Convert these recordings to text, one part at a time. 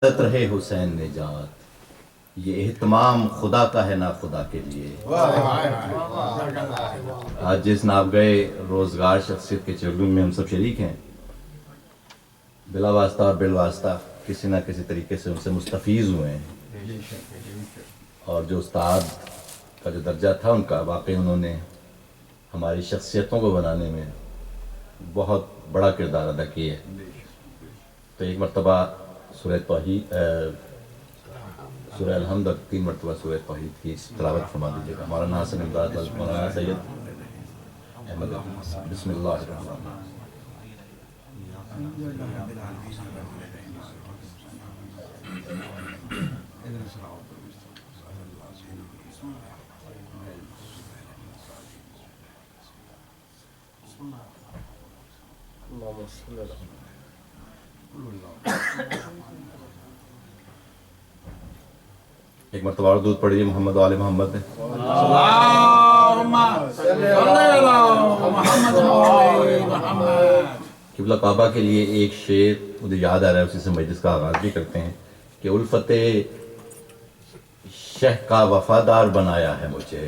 رہے حسین نجات، یہ اہتمام خدا کا ہے نا خدا کے لیے۔ آج جس ناب گئے روزگار شخصیت کے چلون میں ہم سب شریک ہیں، بلا واسطہ اور بالواسطہ کسی نہ کسی طریقے سے ان سے مستفیض ہوئے ہیں، اور جو استاد کا جو درجہ تھا ان کا، واقعی انہوں نے ہماری شخصیتوں کو بنانے میں بہت بڑا کردار ادا کیا ہے۔ تو ایک مرتبہ سورہ توحید، سورہ الحمد اور 3 مرتبہ سورہ توحید کی تلاوت فرما دیجیے گا۔ مولانا حسن امداد مولانا سید احمد، بسم اللہ الرحمن الرحیم۔ ایک مرتبہ اور درود پڑھیے محمد و آل محمد نے۔ قبلہ کعبہ کے لیے ایک شعر مجھے یاد آ رہا ہے، اسی سے مجلس کا آغاز بھی کرتے ہیں کہ الفت شہ کا وفادار بنایا ہے مجھے،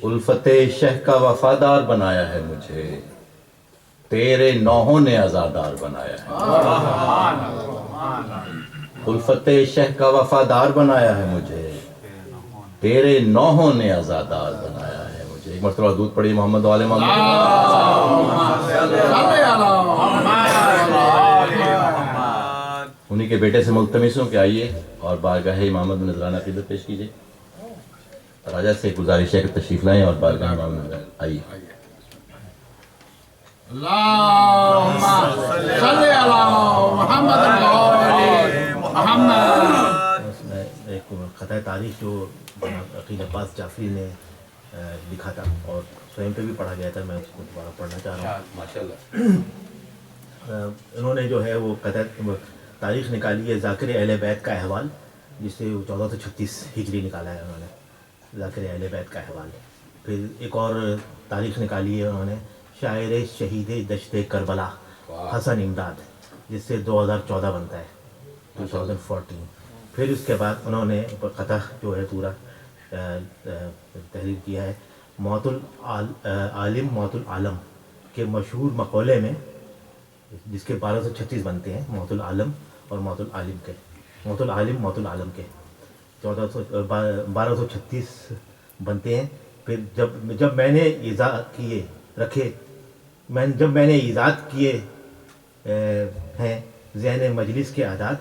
الفت شہ کا وفادار بنایا ہے مجھے، تیرے نوحوں نے عزادار بنایا ہے۔ الفت شہ کا وفادار بنایا ہے مجھے، تیرے نوحوں نے عزادار بنایا ہے مجھے۔ ایک مرتبہ درود پڑھیے محمد و آل محمد۔ انہی کے بیٹے سے ملتمس ہوں کہ آئیے اور بارگاہ امامت میں نذرانہ عقیدت پیش کیجیے۔ راجہ سے گزارش ہے کہ تشریف لائیں اور بارگاہ امامت میں آئیے۔ اللہم صلی علی محمد محمد۔ اس میں ایک خطۂ تاریخ جو عقیل عباس جعفری نے لکھا تھا اور سوئم پہ بھی پڑھا گیا تھا، میں اس کو دوبارہ پڑھنا چاہ رہا ہوں۔ ماشاءاللہ۔ انہوں نے جو ہے وہ خطۂ تاریخ نکالی ہے ذاکر اہل بیت کا احوال، جس سے 1436 ہجری نکالا ہے انہوں نے، ذاکر اہل بیت کا احوال۔ پھر ایک اور تاریخ نکالی ہے انہوں نے، شاعر شہید دشت کربلا حسن امداد، جس سے 2014 بنتا ہے، 2014۔ پھر اس کے بعد انہوں نے قطع جو ہے پورا تحریر کیا ہے موت العالم موت العالم کے مشہور مقولے میں، جس کے 1236 بنتے ہیں، موت العالم اور موت العالم کے، موت العالم موت العالم کے 1236 بنتے ہیں۔ پھر جب میں نے ایجاد کیے رکھے، جب میں نے ایجاد کیے ہیں ذہن مجلس کے اعداد،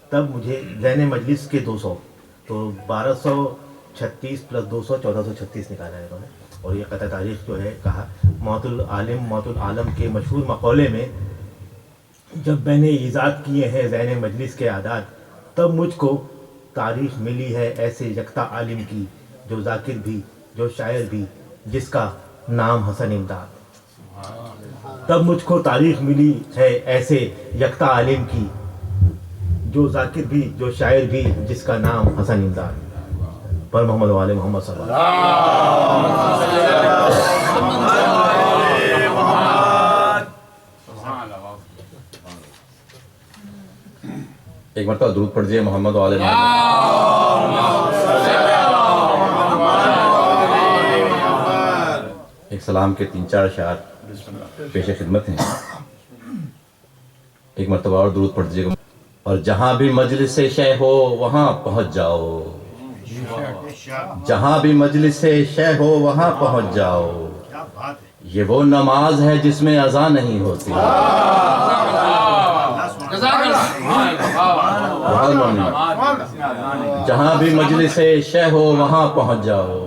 تب مجھے ذہن مجلس کے 200، تو 1236 + 200 1436 نکالا ہے انہوں نے۔ اور یہ قطع تاریخ جو ہے کہا موت العالم موت العالم کے مشہور مقولے میں، جب میں نے ایجاد کیے ہیں ذہن مجلس کے اعداد، تب مجھ کو تاریخ ملی ہے ایسے یکتا عالم کی، جو ذاکر بھی جو شاعر بھی، جس کا نام حسن امداد۔ تب مجھ کو تاریخ ملی ہے ایسے یکتا عالم کی، جو ذاکر بھی جو شاعر بھی، جس کا نام حسن امداد۔ پر محمد و آل محمد صلی اللہ ایک مرتبہ درود پڑھ دیجیے محمد و آل محمد۔ ایک سلام کے 3-4 اشعار پیش خدمت ہیں۔ ایک مرتبہ اور درود پڑھ دیجیے گا۔ اور جہاں بھی مجلس شہ ہو وہاں پہنچ جاؤ، جہاں بھی مجلس شہ ہو وہاں پہنچ جاؤ، یہ وہ نماز ہے جس میں اذان نہیں ہوتی۔ بہت ممنون۔ جہاں بھی مجلس شہ ہو وہاں پہنچ جاؤ،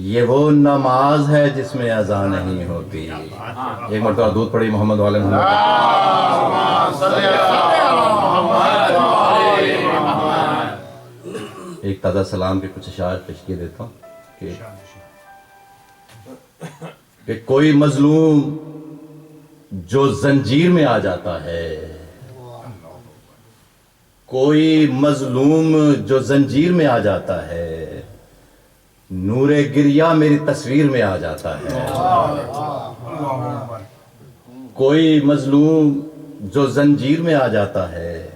یہ وہ نماز ہے جس میں اذان نہیں ہوتی۔ ایک مرتبہ درود پڑھی محمد و آل محمد۔ ایک تازہ سلام کے کچھ اشعار پیش کیے دیتا ہوں کہ کوئی مظلوم جو زنجیر میں آ جاتا ہے، کوئی مظلوم جو زنجیر میں آ جاتا ہے، نور گریہ میری تصویر میں آ جاتا ہے۔ کوئی مظلوم جو زنجیر میں آ جاتا ہے،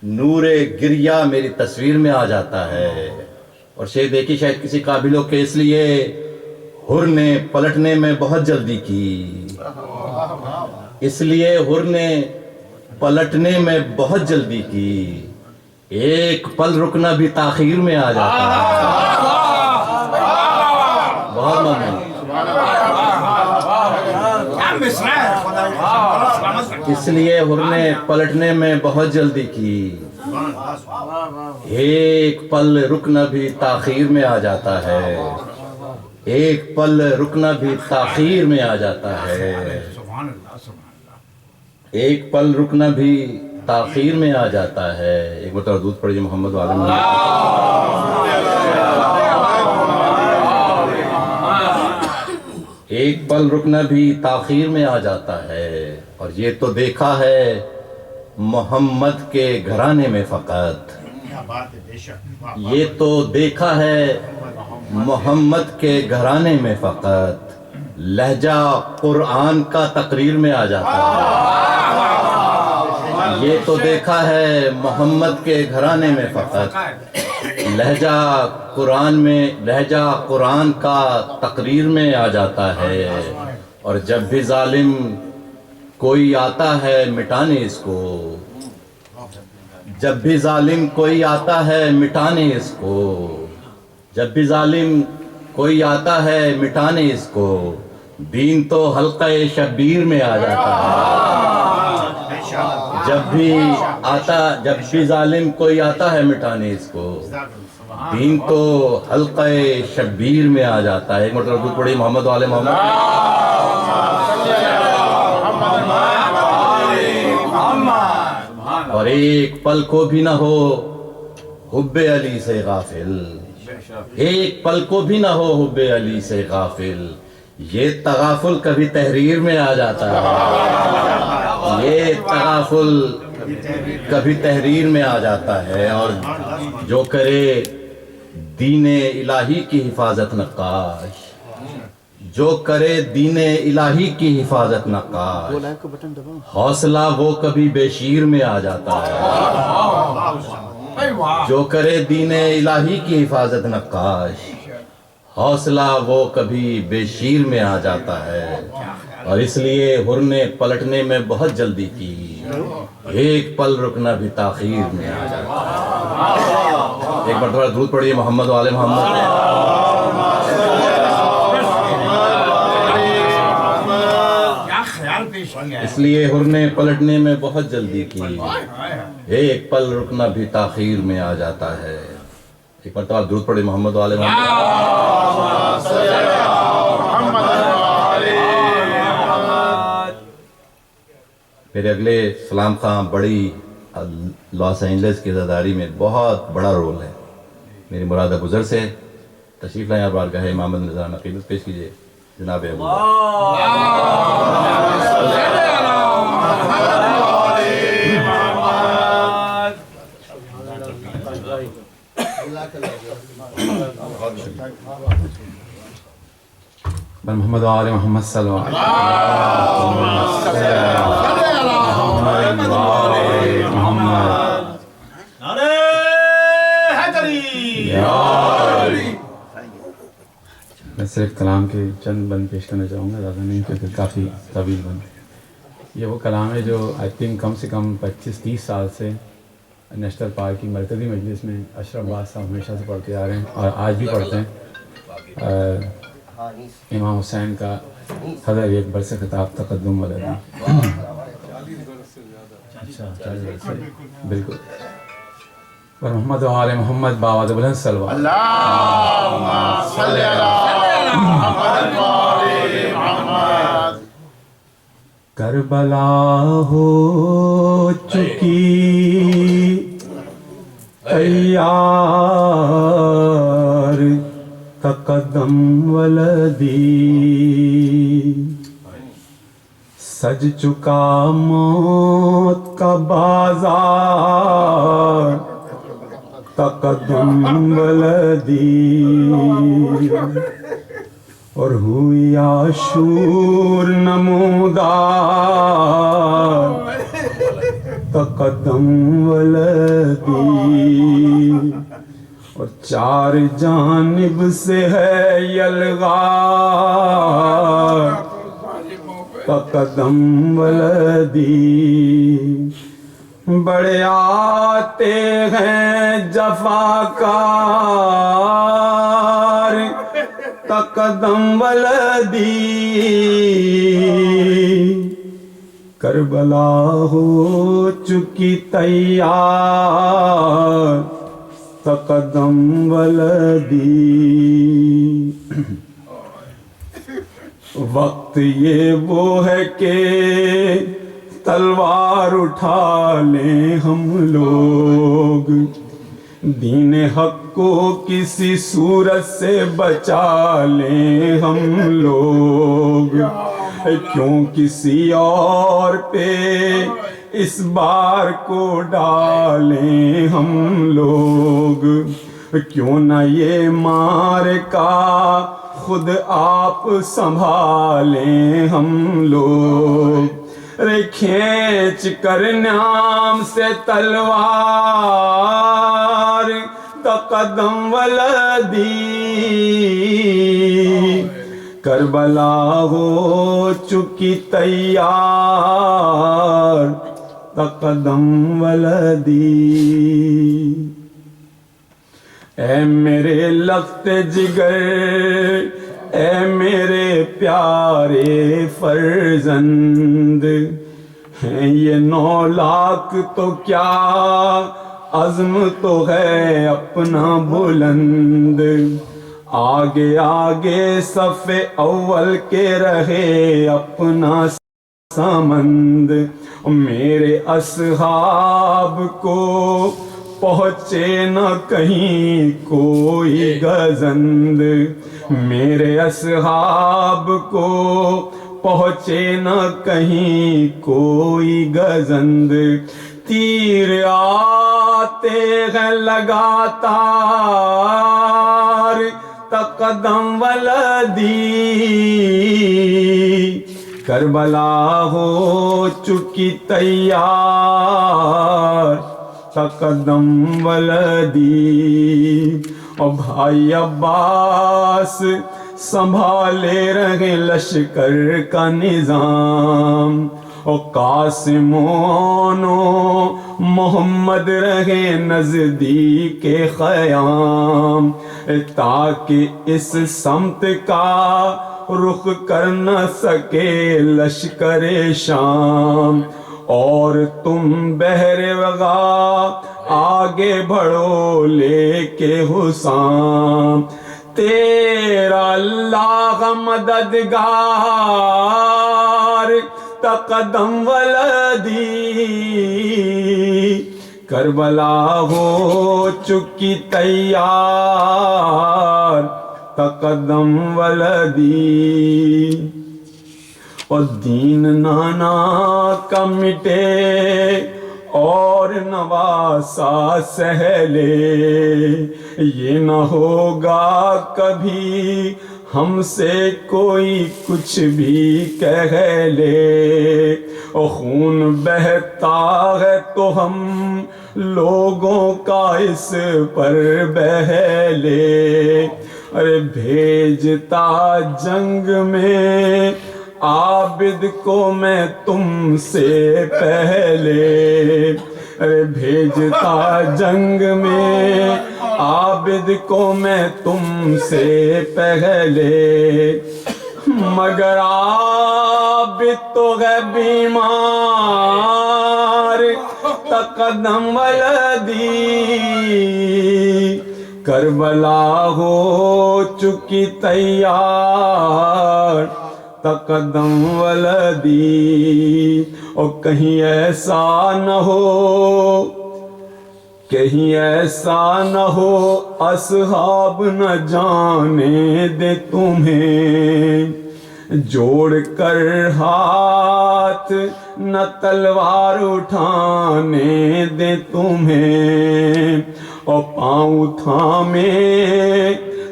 نور گریہ میری تصویر میں آ جاتا ہے. اور شعر دیکھی شاید کسی قابلوں کے، اس لیے حر نے پلٹنے میں بہت جلدی کی، اس لیے حر نے پلٹنے میں بہت جلدی کی، ایک پل رکنا بھی تاخیر میں آ جاتا ہے. بہت ممنون. اس لیے حر نے پلٹنے میں بہت جلدی کی، ایک پل رکنا بھی تاخیر میں آ جاتا ہے، ایک پل رکنا بھی تاخیر میں آ جاتا ہے، ایک پل رکنا بھی تاخیر میں آ جاتا ہے. ایک بار درود پڑھیے محمد وعلی محمد. ایک پل رکنا بھی تاخیر میں آ جاتا ہے، اور یہ تو دیکھا ہے محمد کے گھرانے میں فقط، یہ تو دیکھا ہے محمد کے گھرانے میں فقط، لہجہ قرآن کا تقریر میں آ جاتا ہے. یہ تو دیکھا ہے محمد کے گھرانے میں فقط، لہجہ قرآن کا تقریر میں آ جاتا ہے. اور جب بھی ظالم کوئی آتا ہے مٹانے اس کو، جب بھی ظالم کوئی آتا ہے مٹانے اس کو، جب بھی ظالم کوئی آتا ہے مٹانے اس کو، دین تو حلقہ شبیر میں آ جاتا ہے. جب بھی ظالم کوئی آتا ہے مٹانے اس کو، دین تو حلقہ شبیر میں آ جاتا ہے. ایک مرتبہ درود پڑھی محمد وعلی محمد. اور ایک پل کو بھی نہ ہو حب علی سے غافل، ایک پل کو بھی نہ ہو حب علی سے غافل، یہ تغافل کبھی تحریر میں آ جاتا ہے، یہ تغافل کبھی تحریر میں آ جاتا ہے. اور جو کرے دین الہی کی حفاظت نقاش، جو کرے دین الہی کی حفاظت نقاش، حوصلہ وہ کبھی بے شیر میں آ جاتا ہے. جو کرے دین الہی کی حفاظت نقاش، حوصلہ وہ کبھی بے شیر میں آ جاتا ہے. اور اس لیے حر نے پلٹنے میں بہت جلدی کی، ایک پل رکنا بھی تاخیر میں آ جاتا ہے. ایک بار تھوڑا درود پڑھیے محمد وعلی محمد. اس لیے حر نے پلٹنے میں بہت جلدی کی، ایک پل رکنا بھی تاخیر میں آ جاتا ہے. ایک مرتبہ درود پڑھے محمد وعلی محمد. میرے اگلے سلام خان بڑی لاس اینجلس کی عزاداری میں بہت بڑا رول ہے. میری مراد گزر سے تشریف لائیں، بارگاہ امام نذرانہ عقیدت پیش کیجیے جناب ابو. محمد وعلی محمد صلی اللہ علیہ محمد. میں صرف کلام کے چند بند پیش کرنا چاہوں گا، زیادہ نہیں کیونکہ کافی طویل بند. یہ وہ کلام ہے جو آئی تھنک کم سے کم 25-30 سال سے نیشنل پارک کی مرکزی مجلس میں اشرف عباس صاحب ہمیشہ سے پڑھتے آ رہے ہیں اور آج بھی پڑھتے ہیں. امام حسین کا حضر ایک برس خطاب تقدم والدہ. اچھا بالکل. اور محمد و آل محمد باواد بلند صلوات. اللہم صلی علی محمد و آل محمد. کربلا ہو چکی تیار تقدم ولدی، سج چکا موت کا بازار تقدم ولدی. اور ہوئی عاشور نمودار تقدم ولدی، اور چار جانب سے ہے یلغار تقدم ولدی، بڑے آتے ہیں جفاکار تقدم ولدی، کربلا ہو چکی تیار تقدم ولدی، وقت یہ وہ ہے کہ تلوار اٹھا لیں ہم لوگ، دین حق کو کسی صورت سے بچا لیں ہم لوگ، کیوں کسی اور پہ اس بار کو ڈالیں ہم لوگ، کیوں نہ یہ معرکہ خود آپ سنبھالیں ہم لوگ، رے کھینچ کر نام سے تلوار تقدم ولدی، کربلا ہو چکی تیار تقدم ولدی، اے میرے لخت جگر، اے میرے پیارے فرزند، ہیں یہ 9 لاکھ تو کیا عزم تو ہے اپنا بلند، آگے آگے صف اول کے رہے اپنا سمند، میرے اصحاب کو پہنچے نہ کہیں کوئی گزند، میرے اصحاب کو پہنچے نہ کہیں کوئی گزند، تیر آتے ہیں لگاتار تقدم ولدی، کربلا ہو چکی تیار تقدم ولدی، اور بھائی عباس سنبھالے رہے لشکر کا نظام، اور قاسم و محمد رہے نزدیک خیام، تاکہ اس سمت کا رخ کر نہ سکے لشکر شام، اور تم بحر وغا آگے بڑھو لے کے حسام، تیرا اللہ مددگار تقدم ولدی، کربلا ہو چکی تیار تقدم ولدی، اور دین نانا کا مٹے اور نواسا سہلے، یہ نہ ہوگا کبھی ہم سے کوئی کچھ بھی کہہ لے، اور خون بہتا ہے تو ہم لوگوں کا اس پر بہہ لے، ارے بھیجتا جنگ میں عابد کو میں تم سے پہلے، ارے بھیجتا جنگ میں عابد کو میں تم سے پہلے، مگر عابد تو ہے بیمار تقدم ولدی، کربلا ہو چکی تیار تقدم ولدی، اور کہیں ایسا نہ ہو، کہیں ایسا نہ ہو اصحاب نہ جانے دے تمہیں، جوڑ کر ہاتھ نہ تلوار اٹھانے دے تمہیں، اور پاؤں تھامے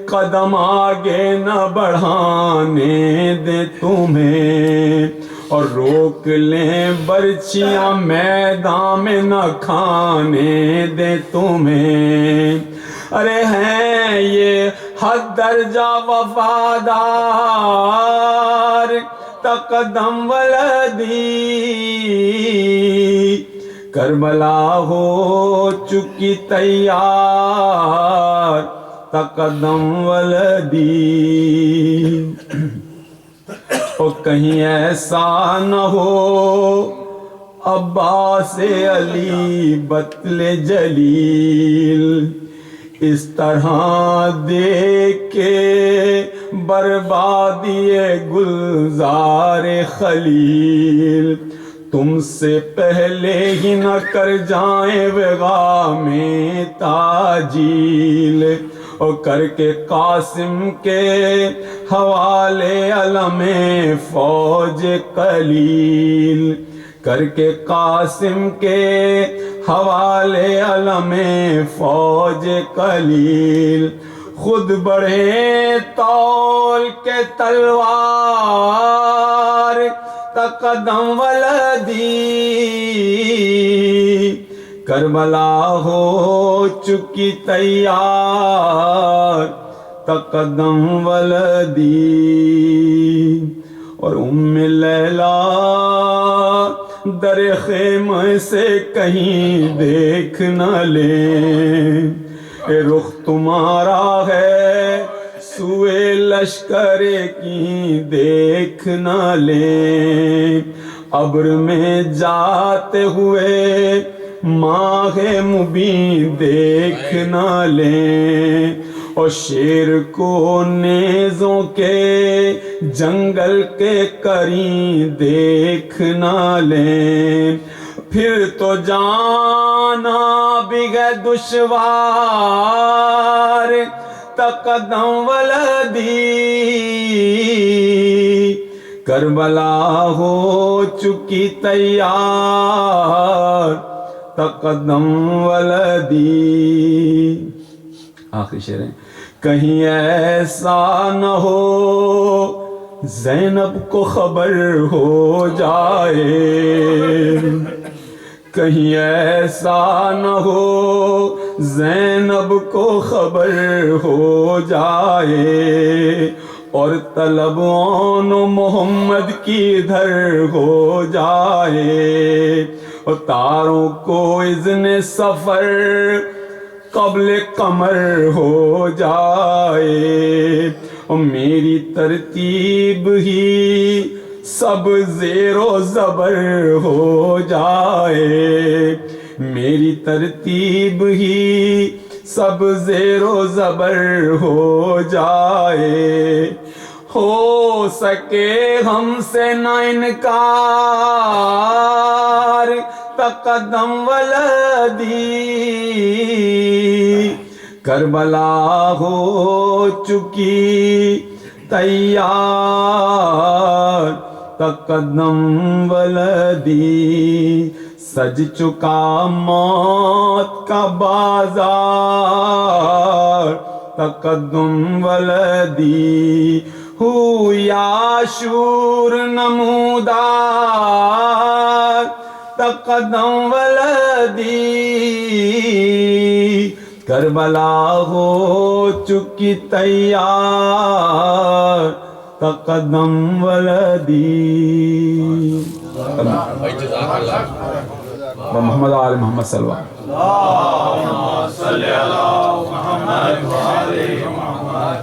قدم آگے نہ بڑھانے دے تمہیں، اور روک لیں برچیاں میدان میں نہ کھانے دے تمہیں۔ ارے ہیں یہ حد درجہ وفادار تقدم ولدی، کربلا ہو چکی تیار تقدم ولدی۔ اور کہیں ایسا نہ ہو عباس علی بطل جلیل، اس طرح دیکھ کے بربادی گلزار خلیل، تم سے پہلے ہی نہ کر جائیں وغا میں تاجیل، اور کر کے قاسم کے حوالے علم فوج قلیل، کر کے قاسم کے حوالے علم فوج قلیل، خود بڑھے تول کے تلوار تقدم ولدی، کربلا ہو چکی تیار تقدم ولدی۔ اور ام لیلا در خیمہ سے کہیں دیکھ نہ لیں، اے رخ تمہارا ہے سوئے لشکر کی دیکھ نہ لیں، ابر میں جاتے ہوئے ماہ مبین دیکھ نہ لیں، اور شیر کو نیزوں کے جنگل کے قریب دیکھ نہ لیں، پھر تو جانا بھی ہے دشوار تقدم ولدی، کربلا ہو چکی تیار تقدم ولدی۔ آخری شعر ہے، کہیں ایسا نہ ہو زینب کو خبر ہو جائے، کہیں ایسا نہ ہو زینب کو خبر ہو جائے، اور طلب آن محمد کی ادھر ہو جائے، اور تاروں کو اذن سفر قبل قمر ہو جائے، اور میری ترتیب ہی سب زیر و زبر ہو جائے، میری ترتیب ہی سب زیر و زبر ہو جائے، ہو سکے ہم سے نہ انکار تقدم ولدی، کربلا ہو چکی تیار تقدم ولدی، سج چکا موت کا بازار تقدم ولدی، ہو یا شور نمودار تقدم ولدی، کربلا ہو چکی تیار تقدم ولدی۔ محمد آل محمد صلی اللہ اللهم صل على محمد وآل محمد۔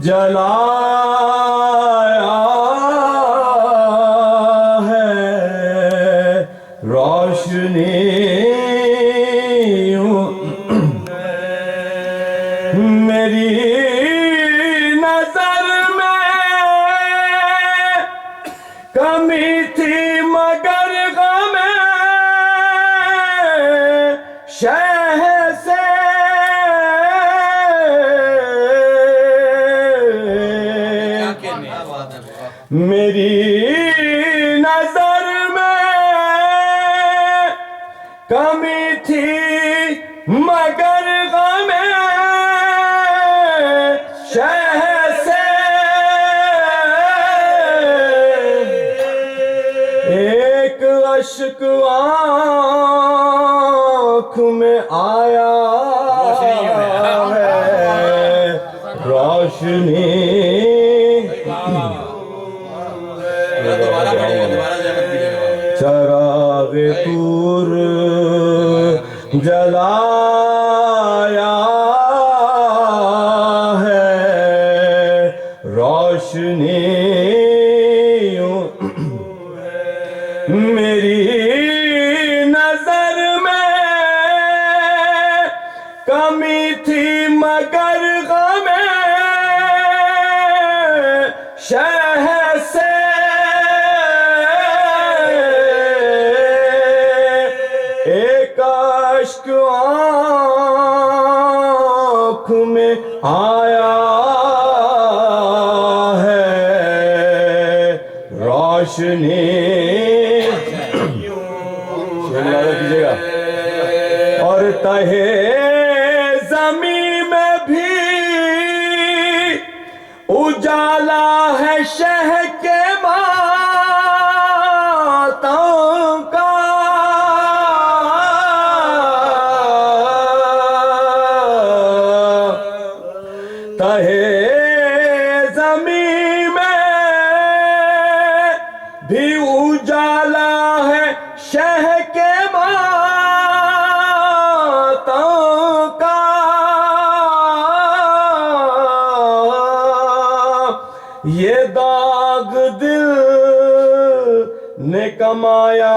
جلایا ہے روشنی میری نظر میں کمی تھی مگر غم شہ سے میری نظر میں کمی تھی مگر عشق آنکھ میں آیا ہے روشنی چراغ طور جلایا ہے روشنی میری نظر میں کمی تھی مگر غم شہ سے ایک اشک آنکھ میں آیا ہے روشنی کیجیے گا اور تہے زمین میں بھی اجالا ہے شہ کے ماتم کا تہے زمین میں بھی اجالا ہے شہ کے ماتم کا یہ داغ دل نے کمایا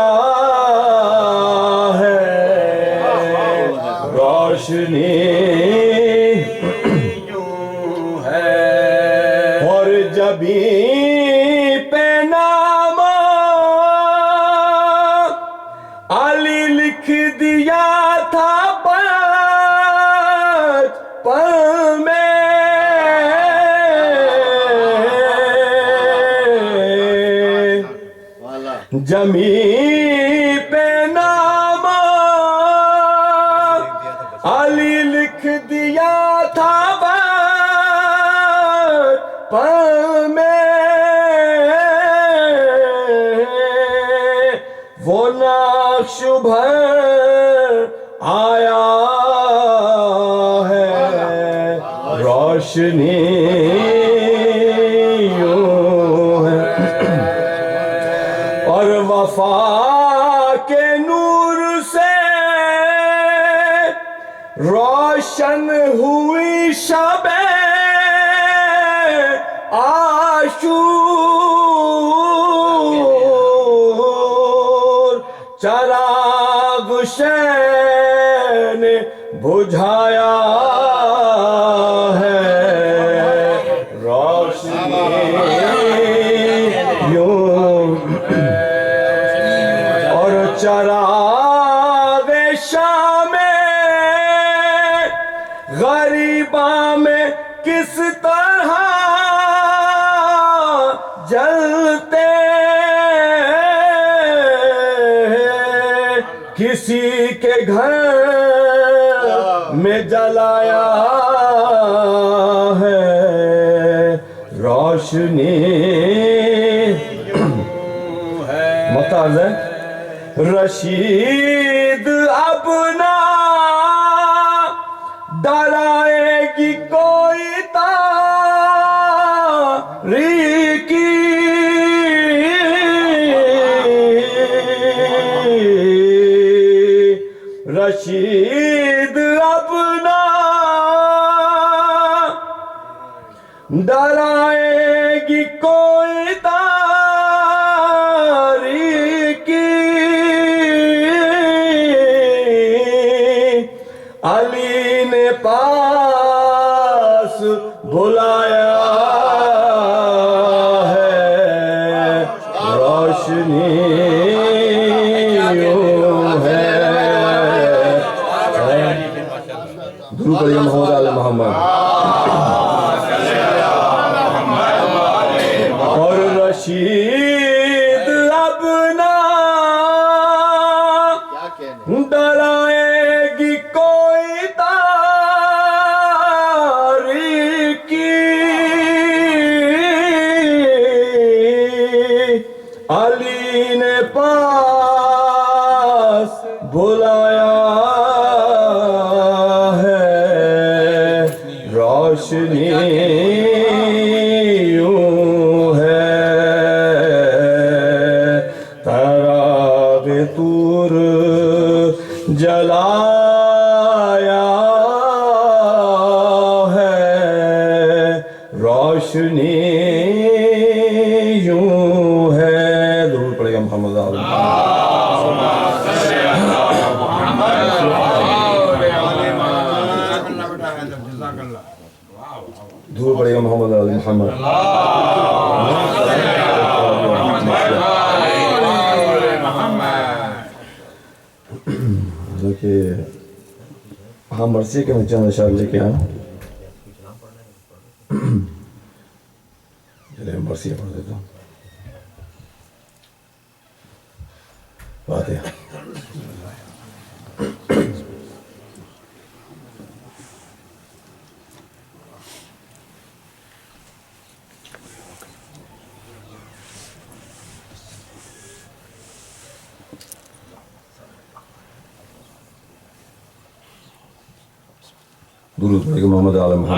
ہے روشنی اور جبھی پہ نام علی لکھ دیا تھا بچپن میں زمین پہ نام علی لکھ دیا تھا بچپن میں وہ نقش بھر آیا ہے روشنی اور وفا کے نور سے روشن ہوئی شب عاشور چراغ شہ نے بجھایا ہے روشنی اور چراغ شام غریباں میں کس طرح جلتے کسی کے گھر میں جلایا ہے روشنی مختار ہے رشید اب نہ ڈرائے گی کوئی تاریکی رشید اب نہ ڈرائے گی کوئی تاریکی علی نے پاس بلایا ہے روشنی درود پڑھیے محمد آل محمد اور رشید اب نہ ڈرائے گی کوئی تاریکی علی نے پاس بلایا ہے روشنی یوں ہے تراغ طور جلایا ہے روشنی یوں ہے. ضرور پڑے گا محمد دور پڑے گا محمد علی محمد. کہ ہاں مرثیہ کے میں چند اشعار لے کے آیا. چلے مرثیہ پڑھ دیتا ہوں. فاتحہ. درود پڑھے گا محمد آل محمد.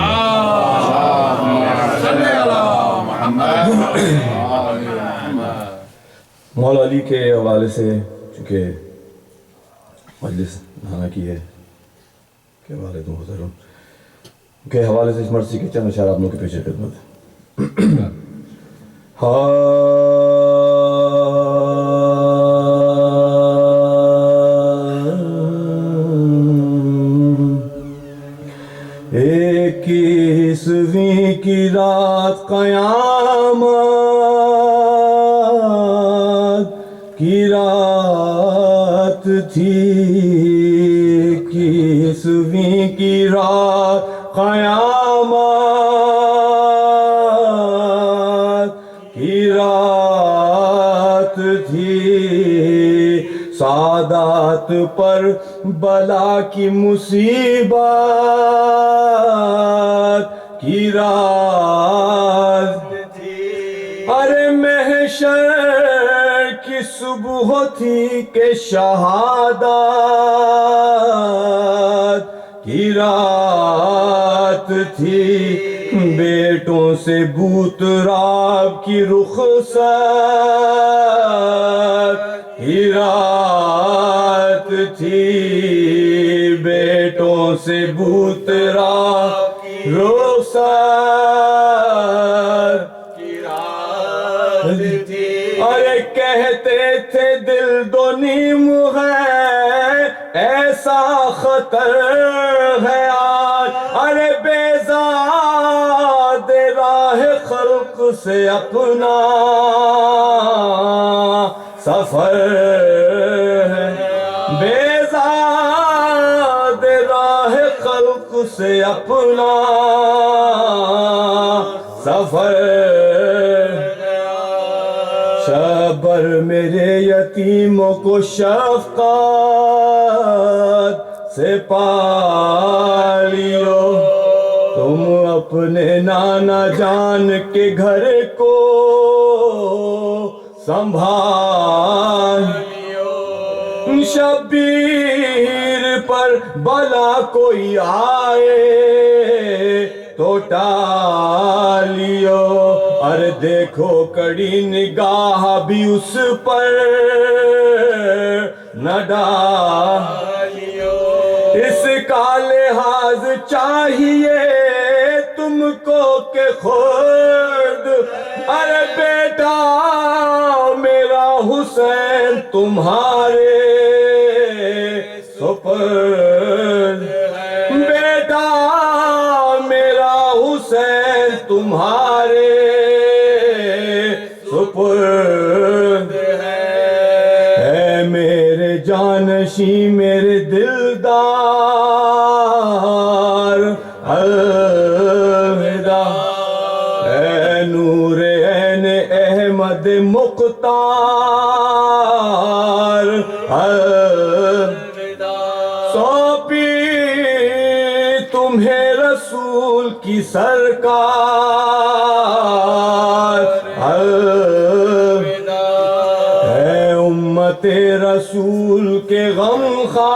مولا علی کے حوالے سے چونکہ مجلس نانا کی ہے کے حوالے تو محترم کے حوالے سے اس مرثی کے چند اشعار آپ لوگوں کے پیش خدمت. اکیسویں کی رات قیامت کی رات تھی. اکیسویں کی رات قیامت کی رات تھی. سادات پر بلا کی مصیبت کی رات تھی. ارے محشر کی صبح تھی کہ شہادت کی رات تھی. بیٹوں سے بوت راب کی رخصت کی رات تھی. بیٹوں سے بوت راب کی رخصت کی رات تھی. ارے کہتے تھے دل دو نیم ہے ایسا خطر ہے آج. ارے بیزاد راہ خلق سے اپنا سفر ہے. بیزاد راہ خلق سے اپنا سفر. شبر میرے یتیموں کو شفقت سے پالیو. تم اپنے نانا جان کے گھر کو سنبھالیو. شبیر پر بلا کوئی آئے تو ٹالیو. ارے دیکھو کڑی نگاہ بھی اس پر نہ ڈالیو. اس کا لحاظ چاہیے تم کو کہ خود. ارے بیٹا میرا حسین تمہارے سپرد. بیٹا میرا حسین تمہارے سپرد ہے. میرے جانشین میرے دلدار الوداع. اے نور عین احمد مختار الوداع. سونپی تمہیں رسول کی سرکار الوداع. اے امت امت رسول کے غم خار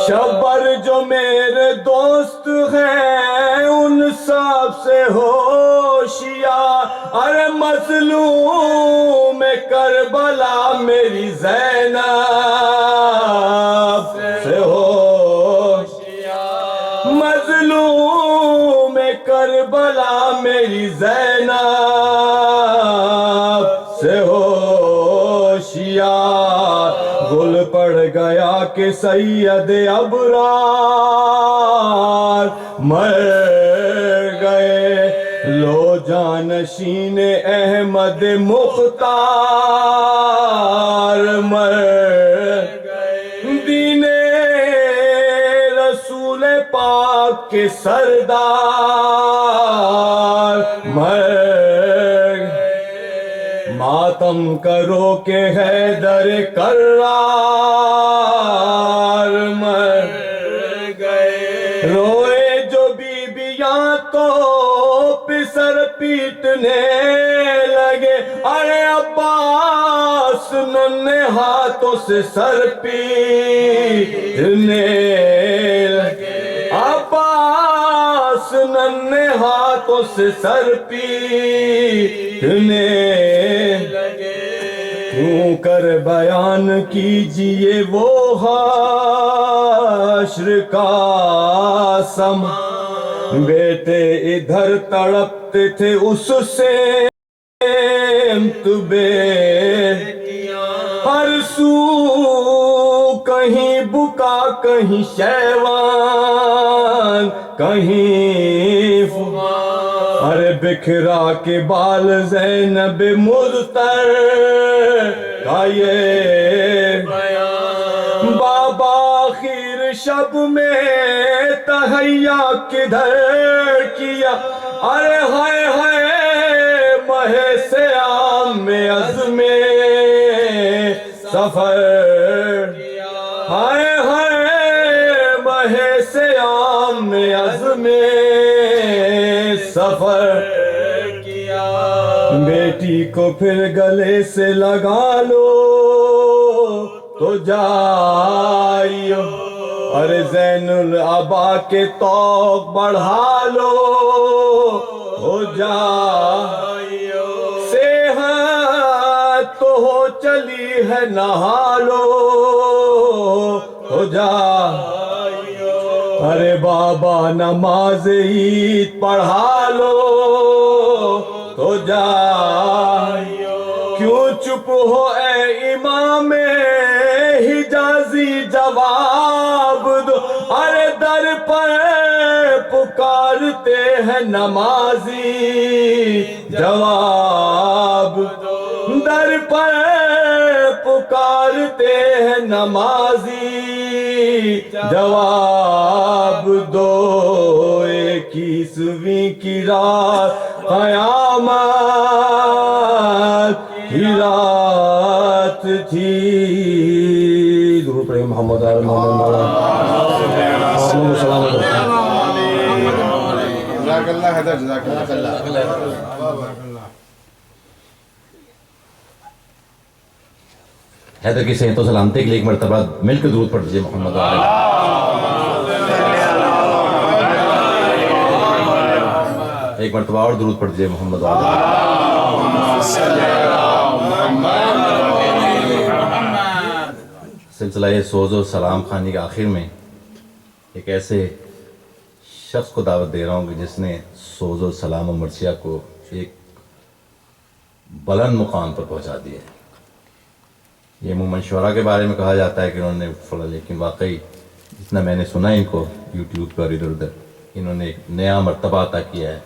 شبر جو میرے دوست ہیں ان سب سے ہوشیار ارے مظلوم کربلا میری زینب سے ہوشیار مظلوم کربلا میری زینب سے ہوشیار گل پڑ گیا کہ سید ابرار مر گئے لو جانشین احمد مختار مر گئے دین رسول پاک کے سردار مر ماتم کرو کہ حیدر کرار مر گئے روئے جو بیبیاں تو پسر پیٹنے لگے ارے عباس ننھے ہاتھوں سے سر پیٹنے لگے عباس ننھے ہاتھوں سے سر پیٹنے لگے کیوں کر بیان کیجئے وہ حشر کا سما بیٹے ادھر تڑپتے تھے اس سے ہر سو کہیں بکا کہیں شیوان کہیں ارے بکھرا کے بال زینب مضطر کا یہ بابا آخر شب میں تہیا کدھر کیا ارے ہائے ہائے مہ سیام میں عزم سفر ہائے ہائے مہ سیام میں عزم سفر کیا بیٹی کو پھر گلے سے لگا لو تو جائیو ارے زین العبا کے توق بڑھا لو ہو جائیو صحت تو ہو چلی ہے نہا لو ہو جائیو ارے بابا نماز عید پڑھا لو تو جائیو کیوں چپ ہو اے امام حجازی جواب دو ارے در پر پکارتے ہیں نمازی جواب دو در پر پکارتے ہیں نمازی جواب دو 21ویں کی رات قیامت کی رات تھی درود پڑھیں محمد آل محمد محمد سلام جزاک اللہ حیدر جزاک اللہ حیدر کی صحت و سلامتی کے لیے ایک مرتبہ مل کے درود پڑھ دیجئے محمد آل ایک مرتبہ اور درود پڑھ دیجئے محمد آل سلسلہ یہ سوز و سلام خانی کے آخر میں ایک ایسے شخص کو دعوت دے رہا ہوں کہ جس نے سوز و سلام و مرثیہ کو ایک بلند مقام پر پہنچا دیا ہے. یہ عموماً شعراء کے بارے میں کہا جاتا ہے کہ انہوں نے فلاں، لیکن واقعی جتنا میں نے سنا ان کو یوٹیوب پر ادھر ادھر، انہوں نے ایک نیا مرتبہ عطا کیا ہے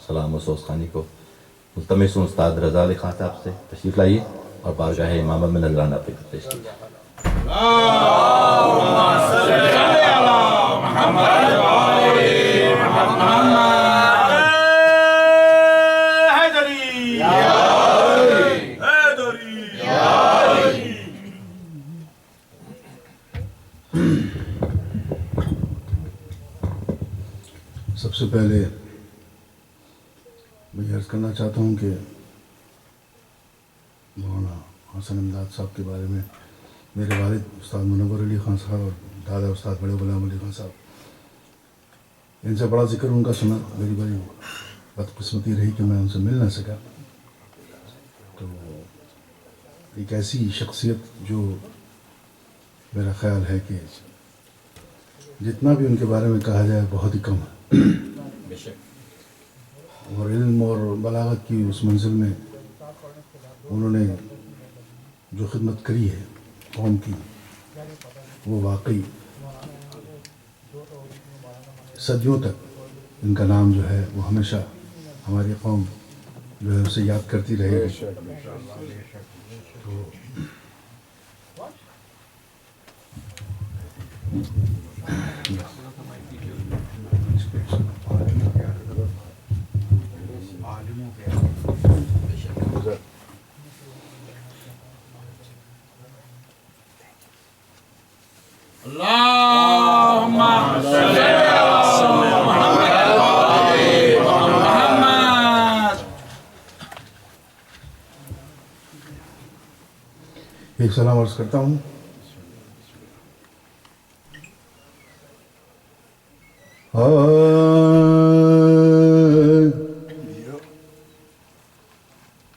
سلام و سوز خانی کو. ملتمس ہوں استاد رضا علی خان صاحب سے تشریف لائیے اور بارگاہ امامت میں نذرانہ پیش کیجیے. سب سے پہلے میں یہ عرض کرنا چاہتا ہوں کہ مولانا حسن امداد صاحب کے بارے میں میرے والد استاد منور علی خان صاحب اور دادا استاد بڑے غلام علی خان صاحب، ان سے بڑا ذکر ان کا سنا. میری بڑی بدقسمتی رہی کہ میں ان سے مل نہ سکا. تو ایک ایسی شخصیت جو میرا خیال ہے کہ جتنا بھی ان کے بارے میں کہا جائے بہت ہی کم ہے. اور علم اور بلاغت کی اس منزل میں انہوں نے جو خدمت کری ہے قوم کی، وہ واقعی صدیوں تک ان کا نام جو ہے وہ ہمیشہ ہماری قوم جو ہے اسے یاد کرتی رہے گی. ایک سلام عرض کرتا ہوں.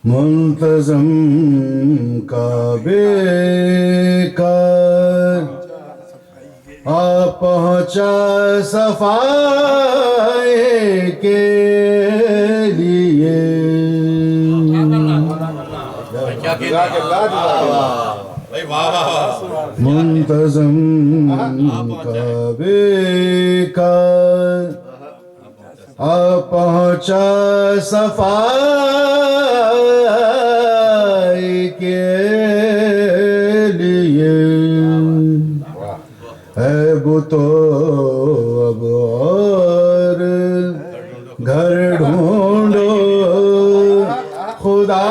منتظم کعبے کا آ پہنچا صفائے کے لیے. منتظم کعبے کا آ پہنچا صفائی کے لیے. ہے تو اب اور گھر ڈھونڈو خدا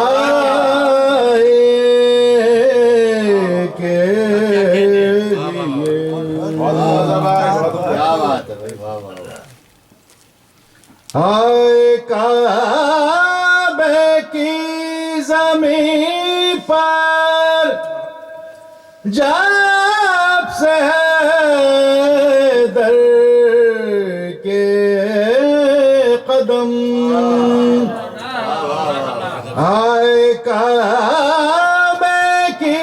آئے کعبے کی زمین پر جب سے در کے قدم. آئے کعبے کی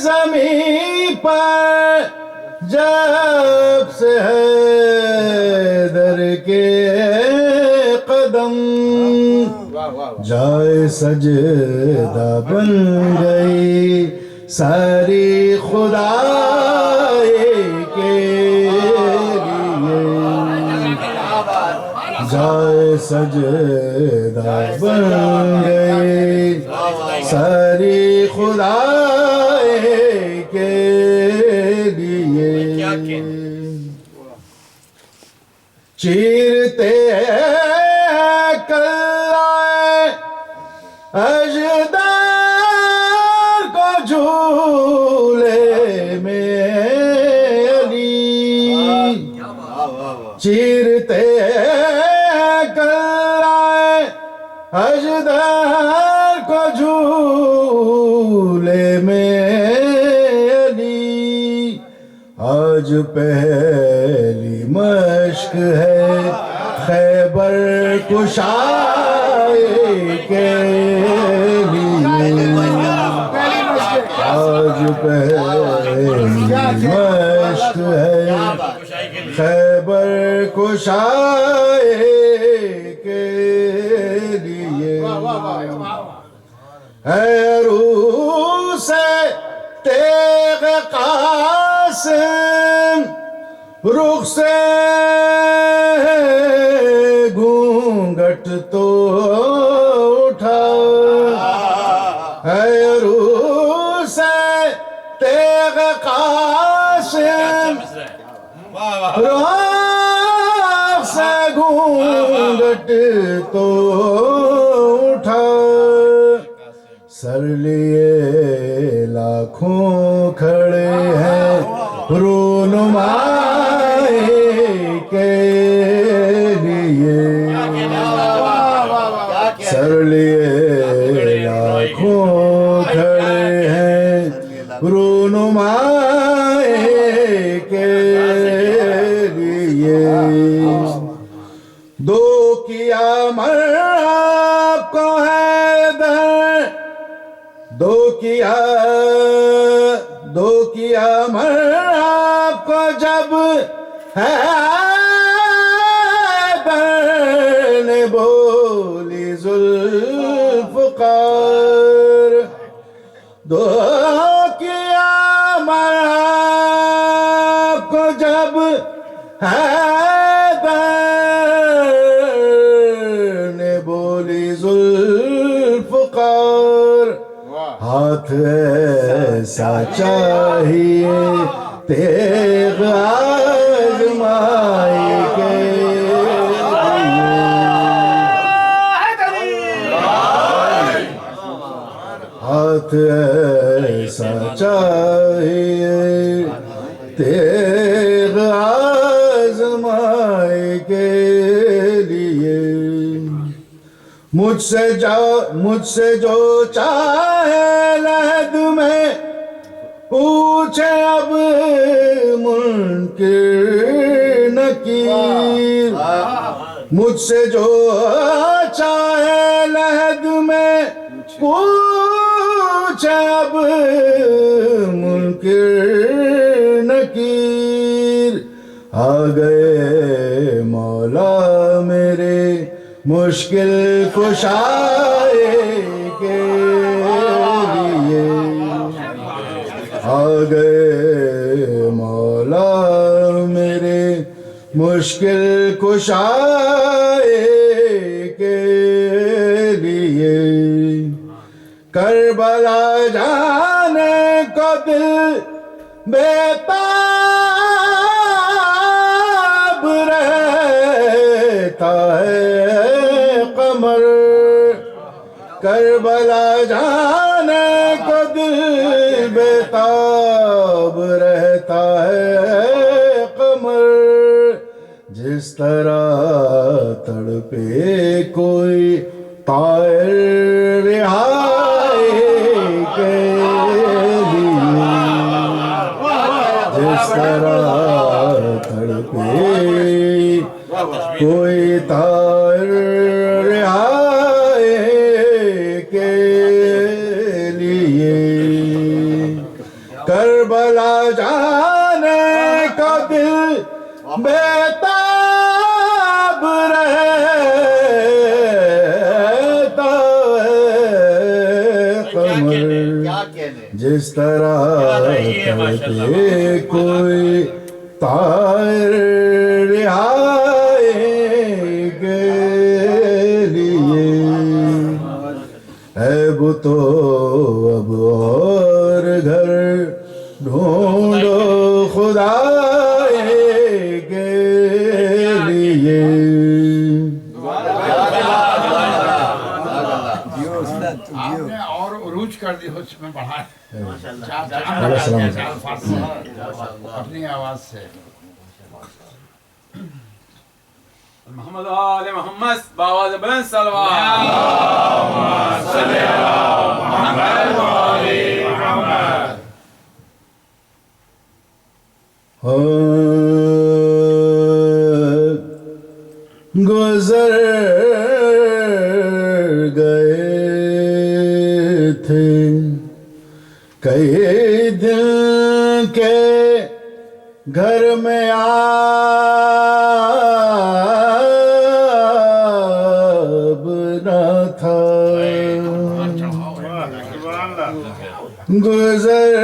زمین پر جب سے در کے قدم. جائے سجدہ بن گئی ساری خدائی کے لیے. جائے سجدہ بن گئی ساری خدائی کے لیے. چیرتے اجدار کو جھولے میں علی. چیرتے اجدار کو جھولے میں علی. آج پہلی مشق ہے خیبر کشائی کے لیے. آج پہلی مشق ہے خیبر کشائی کے لیے. اے عروس تیغ قاسم رخ سے گھونگھٹ تو اٹھا. اے عروس تیغ قاسم رخ سے گھونگھٹ تو اٹھا. سر لیے لاکھوں کھڑے ہیں رونمائی کے لیے. سر لیے لاکھوں کھڑے ہیں رونمائی کے لیے دو کیا مر آپ کو حیدر دو کیا مر آپ کو جب حیدر نے بولی ذوالفقار دو کیا مر آپ کو جب حیدر نے بولی ذوالفقار ہاتھ ایسا چاہیے تیغ آزمائی کے ہاتھ ایسا چاہیے تیغ آزمائی کے لیے مجھ سے جو چاہے لحد میں پوچھے اب منکر نکیر مجھ سے جو چاہے لحد میں پوچھے اب منکر نکیر آ گئے مولا میرے مشکل کشائے کے لیے آ گئے مولا میرے مشکل کشائے کے لیے کربلا جانے کو دل بیتاب رہتا ہے قمر کربلا جانے کو دل بیتاب رہتا ہے قمر جس طرح تڑپے کوئی طائر رہائی کے لیے جس طرح تڑپے کوئی طائر رہائی کے لیے کربلا جانے کا دل بیتاب رہتا ہے قمر جس طرح تڑپے کوئی طائر رہائی کے لیے عیب تو اب اور گھر ڈھونڈو خدا کے لیے آپ نے اور عروج کر دی اس میں پڑھا ہے اپنی آواز سے محمد آل محمد باواز بلند صلوات گزر گئے تھے کئی دن کے گھر میں آب نہ تھا گزر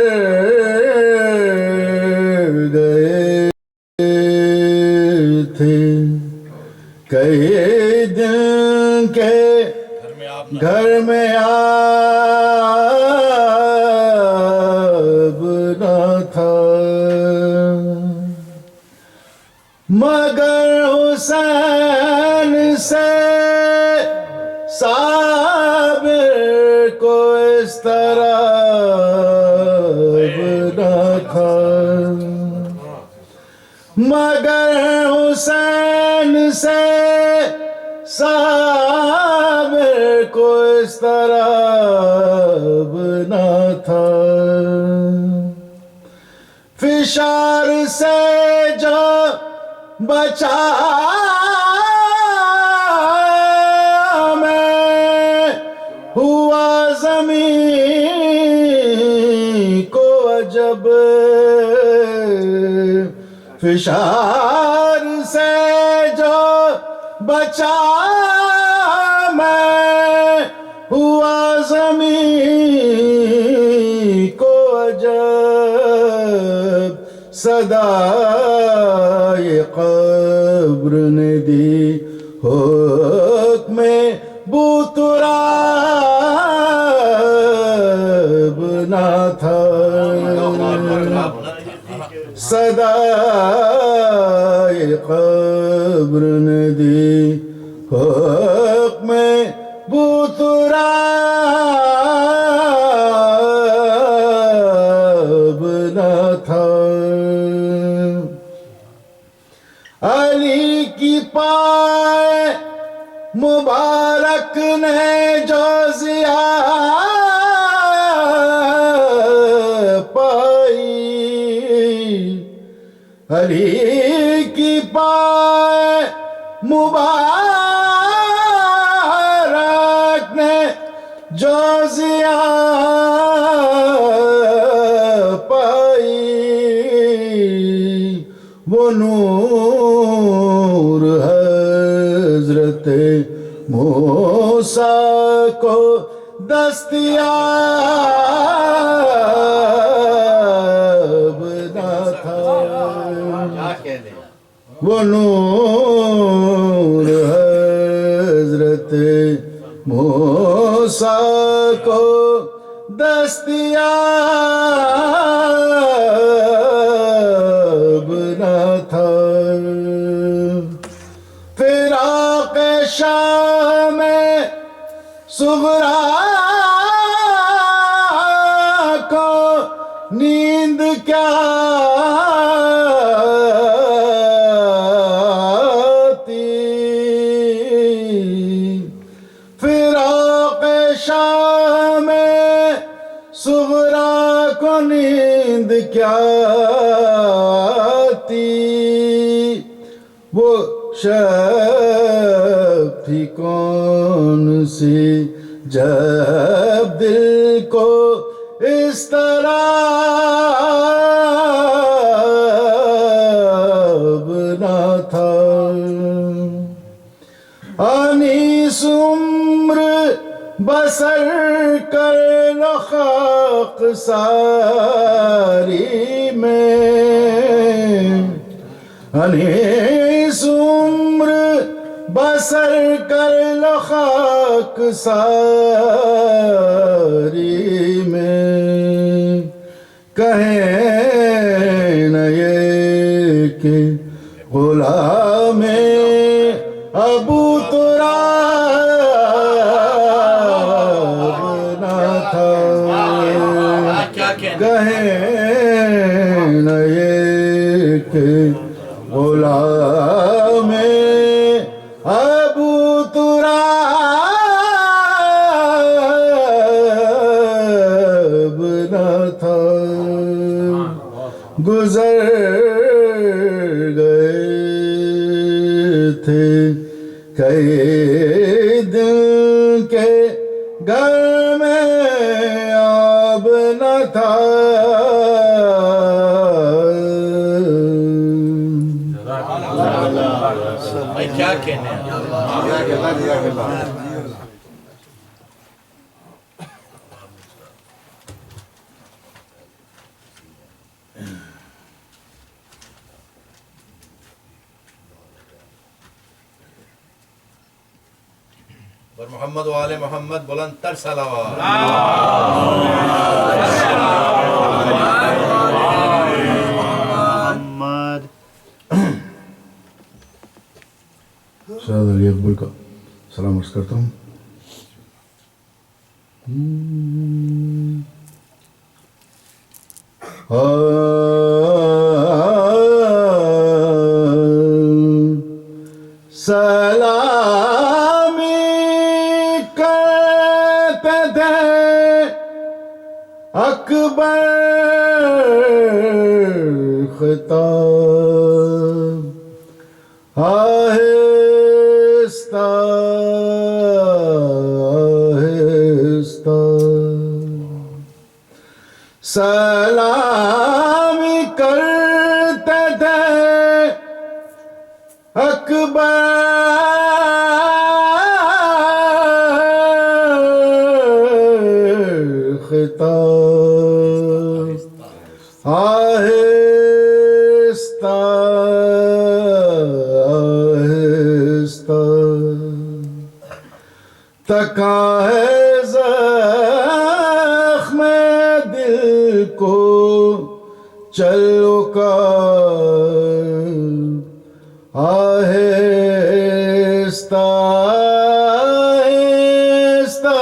گئے تھے کئی دن کے گھر میں آب نہ تھا مگر حسین سے صابر کو اس طرح نہ تھا مگر حسین سے صابر کو اس طرح نہ تھا، فشار سے جو بچا میں، ہوا زمین کو عجب، فشار سے جو بچا میں، ہوا زمین کو عجب، صدائے قبر نے دی حکم بوتراب نہ تھا، صدائے قبر نے دی حکم بوتراب نہ تھا، علی کی پائے مبارک نے جو ضیا پائی، علی کی پائے مبارک نے جو ضیا پائی، وہ نور حضرت موسیٰ کو دستیاب نہ تھا، وہ نور حضرت موسیٰ کو دستیاب نہ تھا، فراق شام صغریٰ کو نیند کیا آتی، فراق شام صغریٰ کو نیند کیا آتی، وہ شب تھی کون سی جب دل کو اس طرح نہ تھا، انیس عمر بسر کر لو خاکساری میں، انیس عمر بسر کر لو خاکساری میں، کہیں نہ یہ کہ غلام ابو تراب نہ تھا، کہیں نہ یہ کہ غلام ابو تراب نہ تھا، گزر گئے تھے کئی دن کے گھر میں آب نہ تھا، کیا کہنے ہیں پر محمد و آل محمد بلند تر صلوات، سعد علی اکبر کا سلام عرض کرتا ہوں۔ سلامی کر تھے اکبر خطاب آہستہ آہستہ سلام کرتے تھے اکبر خطاب آہستہ آہستہ تکا ہے زخم دل کو چلو کا آہستہ آہستہ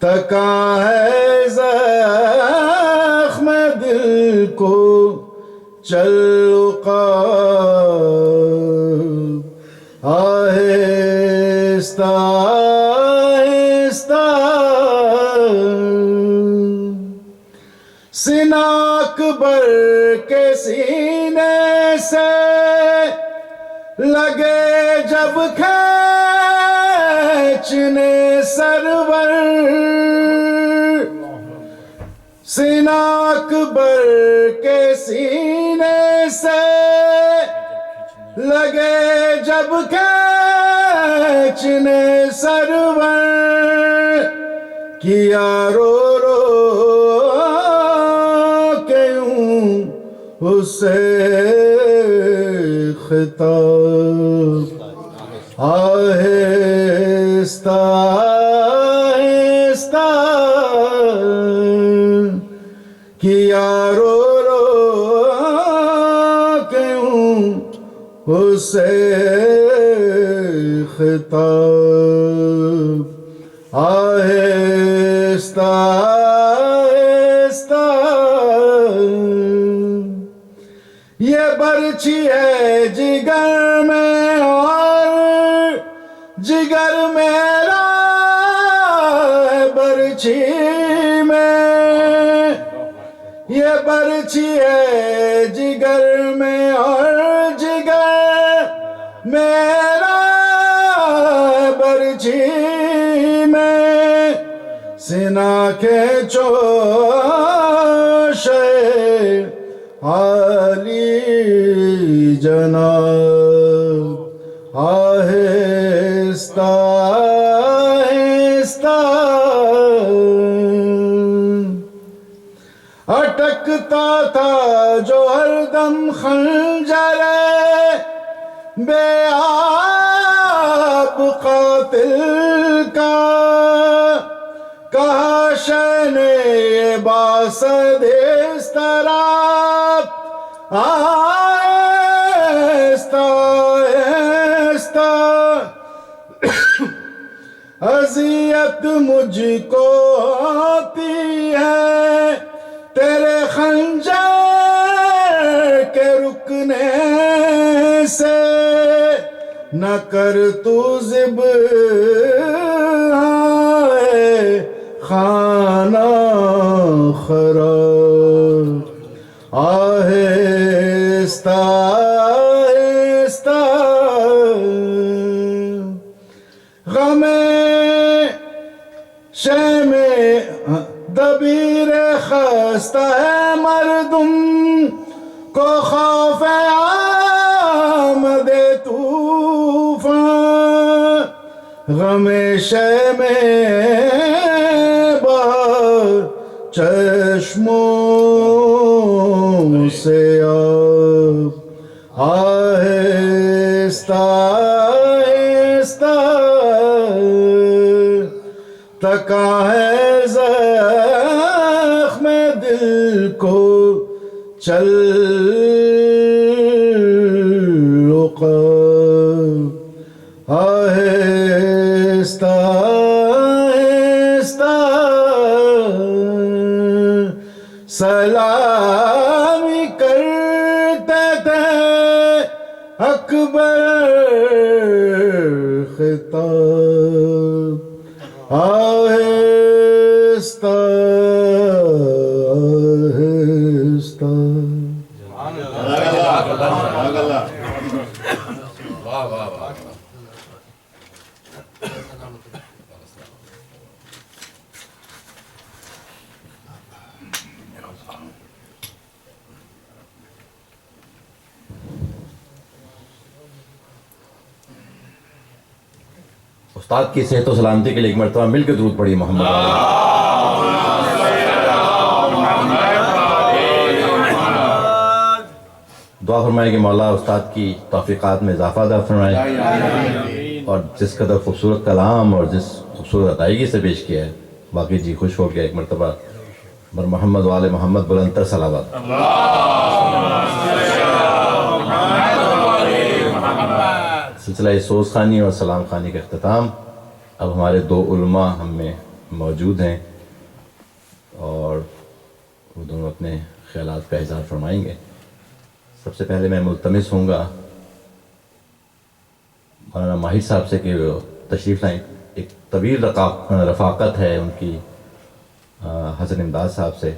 تکا ہے زخم دل کو چلو کا آہستہ آہستہ سینہ اکبر کے سینے سے لگے جب کھینچنے سرور سینہ اکبر کے سینے سے لگے جب کھینچنے سرور کیا رو رو کے یوں اس سے خطاب آہستہ آہستہ کیا رو رو کے یوں اس سے خطاب آہستہ آہستہ یہ برچھی ہے جگر میں اور جگر میرا ہے برچھی میں یہ برچھی ہے جگر میں اور جگر میرا ہے برچھی میں سینہ کے چوشے عالی جناب آہستہ آہستہ اٹکتا تھا جو ہر دم خنجر بے آب قاتل کا کہا شہ نے یہ باسد اس طرح آہستہ آہستہ اذیت مجھ کو ہوتی ہے تیرے خنجر کے رکنے سے نہ کر تو ذب خانہ خراب آہستہ آہستہ غم شہ میں دبیر خستہ ہے مردم کو خوف آمد طوفان غم شہ میں بہر چشموں سے آب آہستہ آہستہ تکا ہے زخم دل کو چلو کا آہستہ آہستہ سلامی کرتے تھے اکبر استاد کی صحت و سلامتی کے لیے ایک مرتبہ مل کے درود پڑھی محمد دعا فرمائے کہ مولا استاد کی توفیقات میں اضافہ عطا فرمائے، اور جس قدر خوبصورت کلام اور جس خوبصورت ادائیگی سے پیش کیا ہے، باقی جی خوش ہو گیا۔ ایک مرتبہ بر محمد والے محمد بلندتر صلوات۔ سلسلہ سوز خوانی اور سلام خوانی کا اختتام۔ اب ہمارے دو علماء ہم میں موجود ہیں اور وہ دونوں اپنے خیالات کا اظہار فرمائیں گے۔ سب سے پہلے میں ملتمس ہوں گا مولانا ماہر صاحب سے کہ وہ تشریف لائیں۔ ایک طویل رفاقت ہے ان کی حسن امداد صاحب سے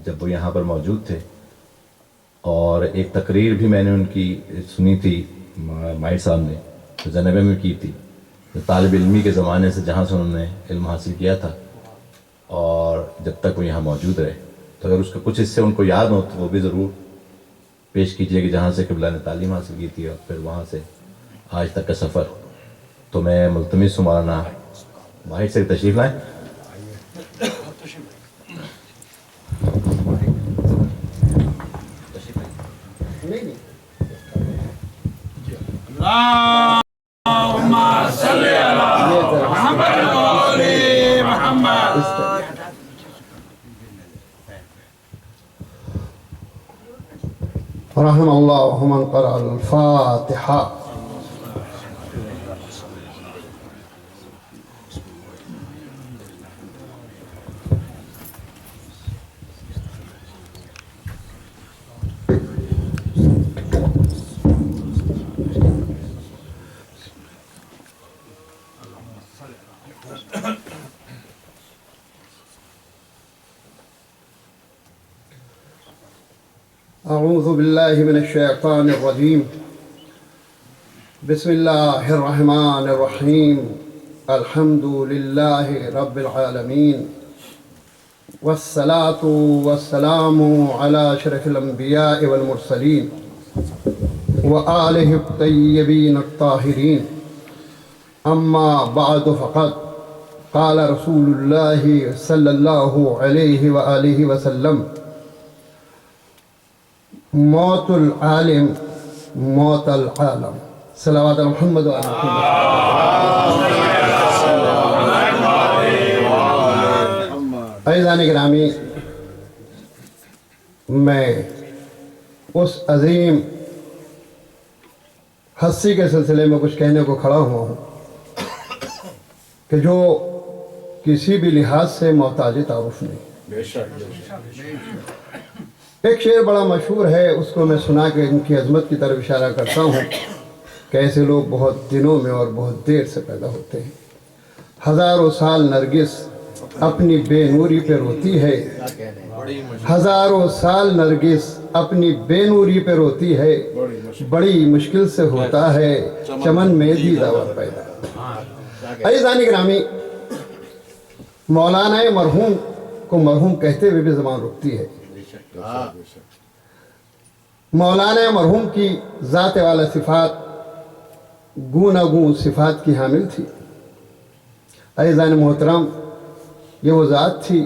جب وہ یہاں پر موجود تھے، اور ایک تقریر بھی میں نے ان کی سنی تھی ماہر صاحب نے جو جنبے میں کی تھی، طالب علمی کے زمانے سے جہاں سے انہوں نے علم حاصل کیا تھا اور جب تک وہ یہاں موجود رہے۔ تو اگر اس کے کچھ حصے ان کو یاد ہوں تو وہ بھی ضرور پیش کیجئے کہ جہاں سے قبلہ نے تعلیم حاصل کی تھی اور پھر وہاں سے آج تک کا سفر۔ تو میں ملتمس ہوں مولانا ماہر سے تشریف لائیں۔ اللهم صل على محمد وآل محمد۔ رحم الله من قرأ الفاتحة۔ أعوذ بالله من الشيطان الرجيم، بسم الله الرحمن الرحيم، الحمد لله رب العالمين، والصلاة والسلام على أشرف الأنبياء والمرسلين وآله الطيبين الطاهرين، أما بعد فقد قال رسول الله صلى الله عليه وآله وسلم: موت العالم موت العالم۔ صلوات محمد و محمد۔ عزیزان گرامی، میں اس عظیم ہستی کے سلسلے میں کچھ کہنے کو کھڑا ہوا ہوں کہ جو کسی بھی لحاظ سے محتاج تعارف نہیں۔ ایک شعر بڑا مشہور ہے، اس کو میں سنا کے ان کی عظمت کی طرف اشارہ کرتا ہوں کہ ایسے لوگ بہت دنوں میں اور بہت دیر سے پیدا ہوتے ہیں۔ ہزاروں سال نرگس اپنی بے نوری پہ روتی ہے، ہزاروں سال نرگس اپنی بے نوری پہ روتی ہے، بڑی مشکل سے ہوتا ہے چمن میں دیدار پیدا۔ عزیزان گرامی، مولانا مرحوم کو مرحوم کہتے ہوئے بھی زبان رکتی ہے۔ مولانا مرحوم کی ذات والا صفات گوناگون صفات کی حامل تھی۔ عزیزان محترم، یہ وہ ذات تھی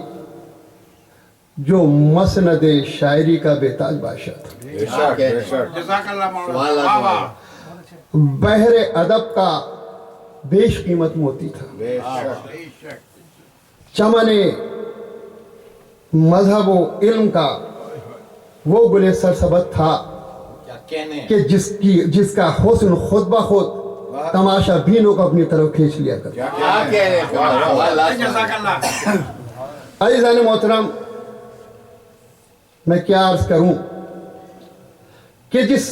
جو مسند شاعری کا بے تاج بادشاہ تھا، جزاک اللہ مولانا۔ بحر ادب کا بیش قیمت موتی تھا، چمن مذہب و علم کا وہ گلے سرسبت تھا کہ جس کا حسن خود بخود تماشا بینوں کو اپنی طرف کھینچ لیا کرتا۔ جزاک اللہ۔ عزیزان محترم، میں کیا عرض کروں کہ جس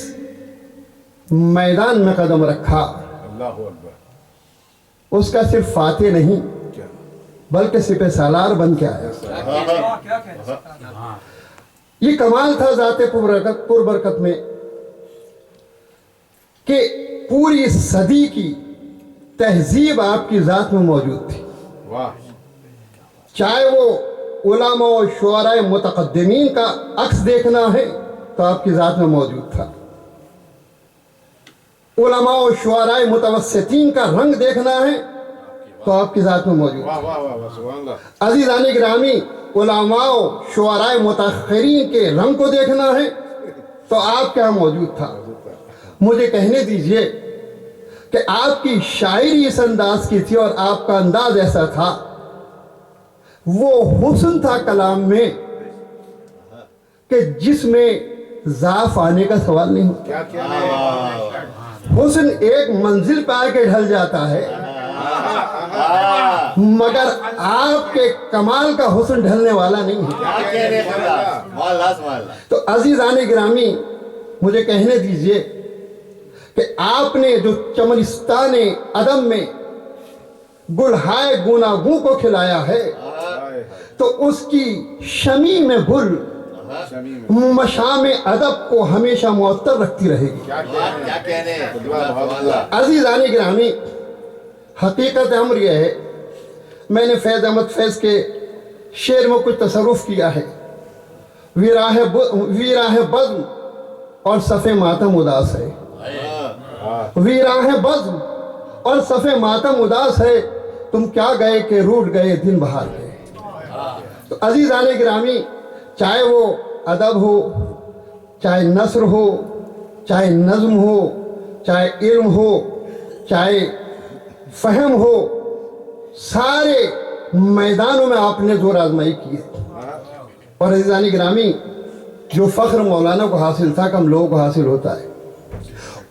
میدان میں قدم رکھا اس کا صرف فاتح نہیں بلکہ سپہ سالار بن کے آیا۔ یہ کمال تھا ذات پر برکت میں کہ پوری صدی کی تہذیب آپ کی ذات میں موجود تھی. چاہے وہ علماء و شعراء متقدمین کا عکس دیکھنا ہے تو آپ کی ذات میں موجود تھا. علماء و شعراء متوسطین کا رنگ دیکھنا ہے تو آپ کی ذات میں موجود تھا. عزیزان گرامی، علماء و شعراء متاخرین کے رنگ کو دیکھنا ہے تو آپ کیا موجود تھا. مجھے کہنے دیجئے کہ آپ کی شاعری اس انداز کی تھی اور آپ کا انداز ایسا تھا، وہ حسن تھا کلام میں کہ جس میں ضعف آنے کا سوال نہیں ہوتا. حسن ایک منزل پہ آ کے ڈھل جاتا ہے، مگر آپ کے کمال کا حسن ڈھلنے والا نہیں ہے. تو عزیزان گرامی، مجھے کہنے دیجئے کہ آپ نے جو چمنستان ادب میں گلہائے گوناگوں کو کھلایا ہے تو اس کی شمی میں گل مشام ادب کو ہمیشہ معطر رکھتی رہے گی. عزیزان گرامی، حقیقت امر یہ ہے، میں نے فیض احمد فیض کے شعر میں کچھ تصرف کیا ہے. ویراہ بزم اور صف ماتم اداس ہے. ویراہ بزم اور صف ماتم اداس ہے، تم کیا گئے کہ روٹ گئے دن بہار گئے. تو عزیزان گرامی، چاہے وہ ادب ہو، چاہے نثر ہو، چاہے نظم ہو، چاہے علم ہو، چاہے فہم ہو، سارے میدانوں میں آپ نے زور آزمائی کی ہے. اور عزیزان گرامی، جو فخر مولانا کو حاصل تھا کم لوگوں کو حاصل ہوتا ہے.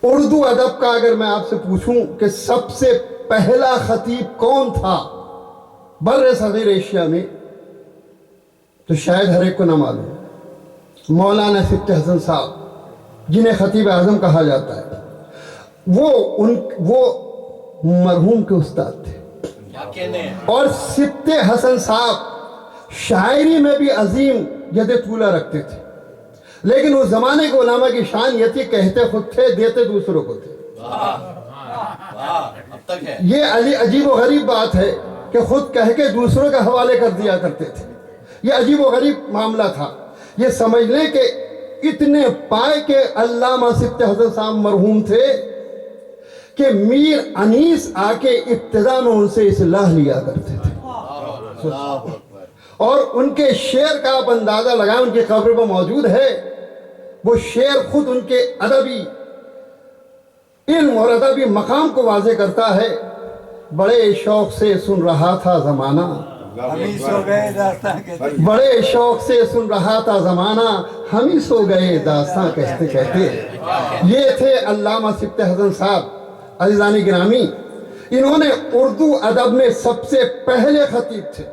اردو ادب کا اگر میں آپ سے پوچھوں کہ سب سے پہلا خطیب کون تھا بر صغیر ایشیا میں، تو شاید ہر ایک کو نہ معلوم. مولانا سبط حسن صاحب، جنہیں خطیب اعظم کہا جاتا ہے، وہ مرحوم کے استاد تھے. اور سبط حسن صاحب شاعری میں بھی عظیم ید طولہ رکھتے تھے، لیکن اس زمانے کے علماء کی شان یہ تھی، کہتے خود تھے دیتے دوسروں کو تھے. یہ عجیب و غریب بات ہے کہ خود کہہ کے دوسروں کے حوالے کر دیا کرتے تھے. یہ عجیب و غریب معاملہ تھا. یہ سمجھ لیں کہ اتنے پائے کے علامہ سبط حسن صاحب مرحوم تھے کہ میر انیس آ کے ابتدا میں ان سے اصلاح لیا کرتے تھے. اور ان کے شعر کا آپ اندازہ لگائیں، ان کی قبر پر موجود ہے. وہ شعر خود ان کے ادبی علم اور ادبی مقام کو واضح کرتا ہے. بڑے شوق سے سن رہا تھا زمانہ، بڑے شوق سے سن رہا تھا زمانہ، ہم ہی سو گئے داستاں کہتے کہتے. یہ تھے علامہ سبط حسن صاحب. عزیزان گرامی، انہوں نے اردو ادب میں سب سے پہلے خطیب تھے.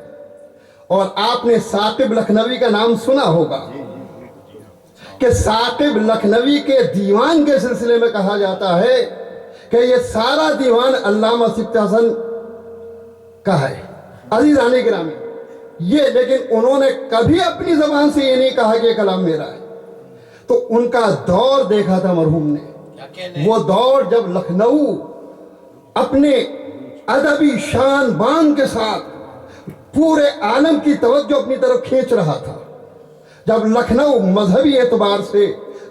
اور آپ نے ثاقب لکھنوی کا نام سنا ہوگا کہ ثاقب لکھنوی کے دیوان کے سلسلے میں کہا جاتا ہے کہ یہ سارا دیوان علامہ سبط حسن کا ہے. عزیزان گرامی، یہ لیکن انہوں نے کبھی اپنی زبان سے یہ نہیں کہا کہ یہ کلام میرا ہے. تو ان کا دور دیکھا تھا مرحوم نے. وہ دور جب لکھنؤ اپنے ادبی شان بان کے ساتھ پورے عالم کی توجہ اپنی طرف کھینچ رہا تھا، جب لکھنؤ مذہبی اعتبار سے،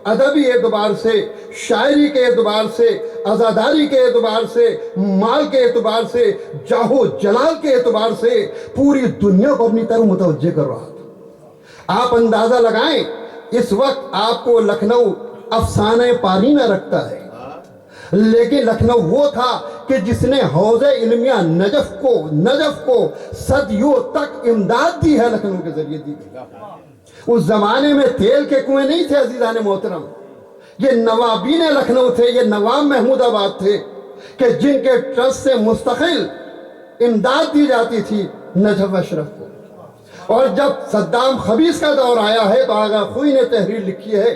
ادبی اعتبار سے، شاعری کے اعتبار سے، عزاداری کے اعتبار سے، مال کے اعتبار سے، جاہ و جلال کے اعتبار سے پوری دنیا کو اپنی طرف متوجہ کر رہا تھا. آپ اندازہ لگائیں، اس وقت آپ کو لکھنؤ افسانہ پارینہ رکھتا ہے، لیکن لکھنؤ وہ تھا کہ جس نے حوض علمیہ نجف کو صدیوں تک امداد دی ہے، لکھنؤ کے ذریعے دی. اس زمانے میں تیل کے کنویں نہیں تھے عزیزان محترم. یہ نوابین لکھنؤ تھے، یہ نواب محمود آباد تھے کہ جن کے ٹرسٹ سے مستقل امداد دی جاتی تھی نجف اشرف کو. اور جب صدام خبیث کا دور آیا ہے تو آغا خوئی نے تحریر لکھی ہے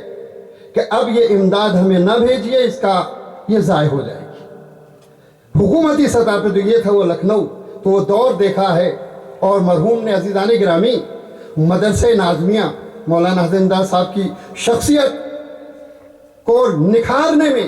کہ اب یہ امداد ہمیں نہ بھیجیے، اس کا یہ ضائع ہو جائے گی. حکومتی سطح پہ جو یہ تھا وہ لکھنؤ، تو وہ دور دیکھا ہے. اور مرحوم نے عزیزان گرامی مدرسہ ناظمیہ مولانا حسین امداد صاحب کی شخصیت کو نکھارنے میں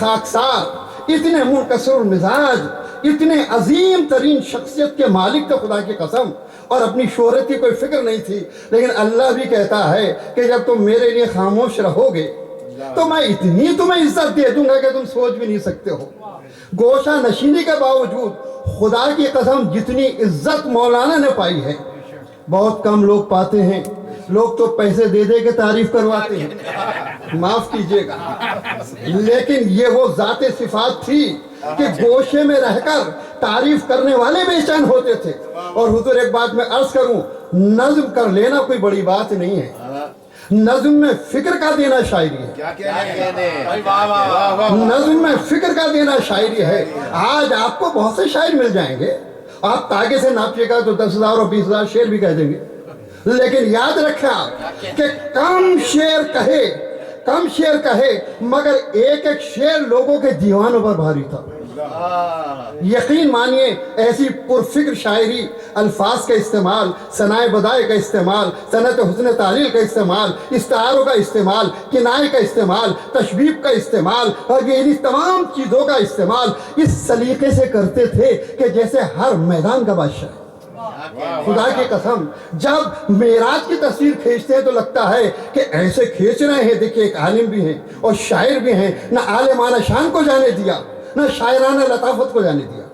خاکسار، اتنے منکسر مزاج، اتنے عظیم ترین شخصیت کے مالک تھے خدا کی قسم، اور اپنی شہرت کی کوئی فکر نہیں تھی. لیکن اللہ بھی کہتا ہے کہ جب تم میرے لیے خاموش رہو گے تو میں اتنی تمہیں عزت دے دوں گا کہ تم سوچ بھی نہیں سکتے ہو. گوشہ نشینی کے باوجود خدا کی قسم جتنی عزت مولانا نے پائی ہے بہت کم لوگ پاتے ہیں. لوگ تو پیسے دے دے کے تعریف کرواتے ہیں، معاف کیجئے گا، لیکن یہ وہ ذات صفات تھی کہ گوشے میں رہ کر تعریف کرنے والے بے چین ہوتے تھے. اور حضور ایک بات میں عرض کروں، نظم کر لینا کوئی بڑی بات نہیں ہے، نظم میں فکر کا دینا شاعری ہے. نظم میں فکر کا دینا شاعری ہے. آج آپ کو بہت سے شاعر مل جائیں گے، آپ تاگے سے ناپیے گا تو 10,000 اور 20,000 شعر بھی کہہ دیں گے، لیکن یاد رکھیں آپ کہ کم شعر کہے مگر ایک ایک شعر لوگوں کے دیوانوں پر بھاری تھا. یقین مانیے ایسی پرفکر شاعری، الفاظ کا استعمال، ثنائے بدائے کا استعمال، صنعت حسن تعلیل کا استعمال، استعاروں کا استعمال، کنائے کا استعمال، تشبیب کا استعمال، اور یہ تمام چیزوں کا استعمال اس سلیقے سے کرتے تھے کہ جیسے ہر میدان کا بادشاہ ہے. خدا کی قسم جب معراج کی تصویر کھینچتے ہیں تو لگتا ہے کہ ایسے کھینچ رہے ہیں. دیکھیں ایک عالم بھی ہیں اور شاعر بھی ہیں، نہ عالمانہ شان کو جانے دیا نہ شاعرانہ لطافت کو جانے دیا.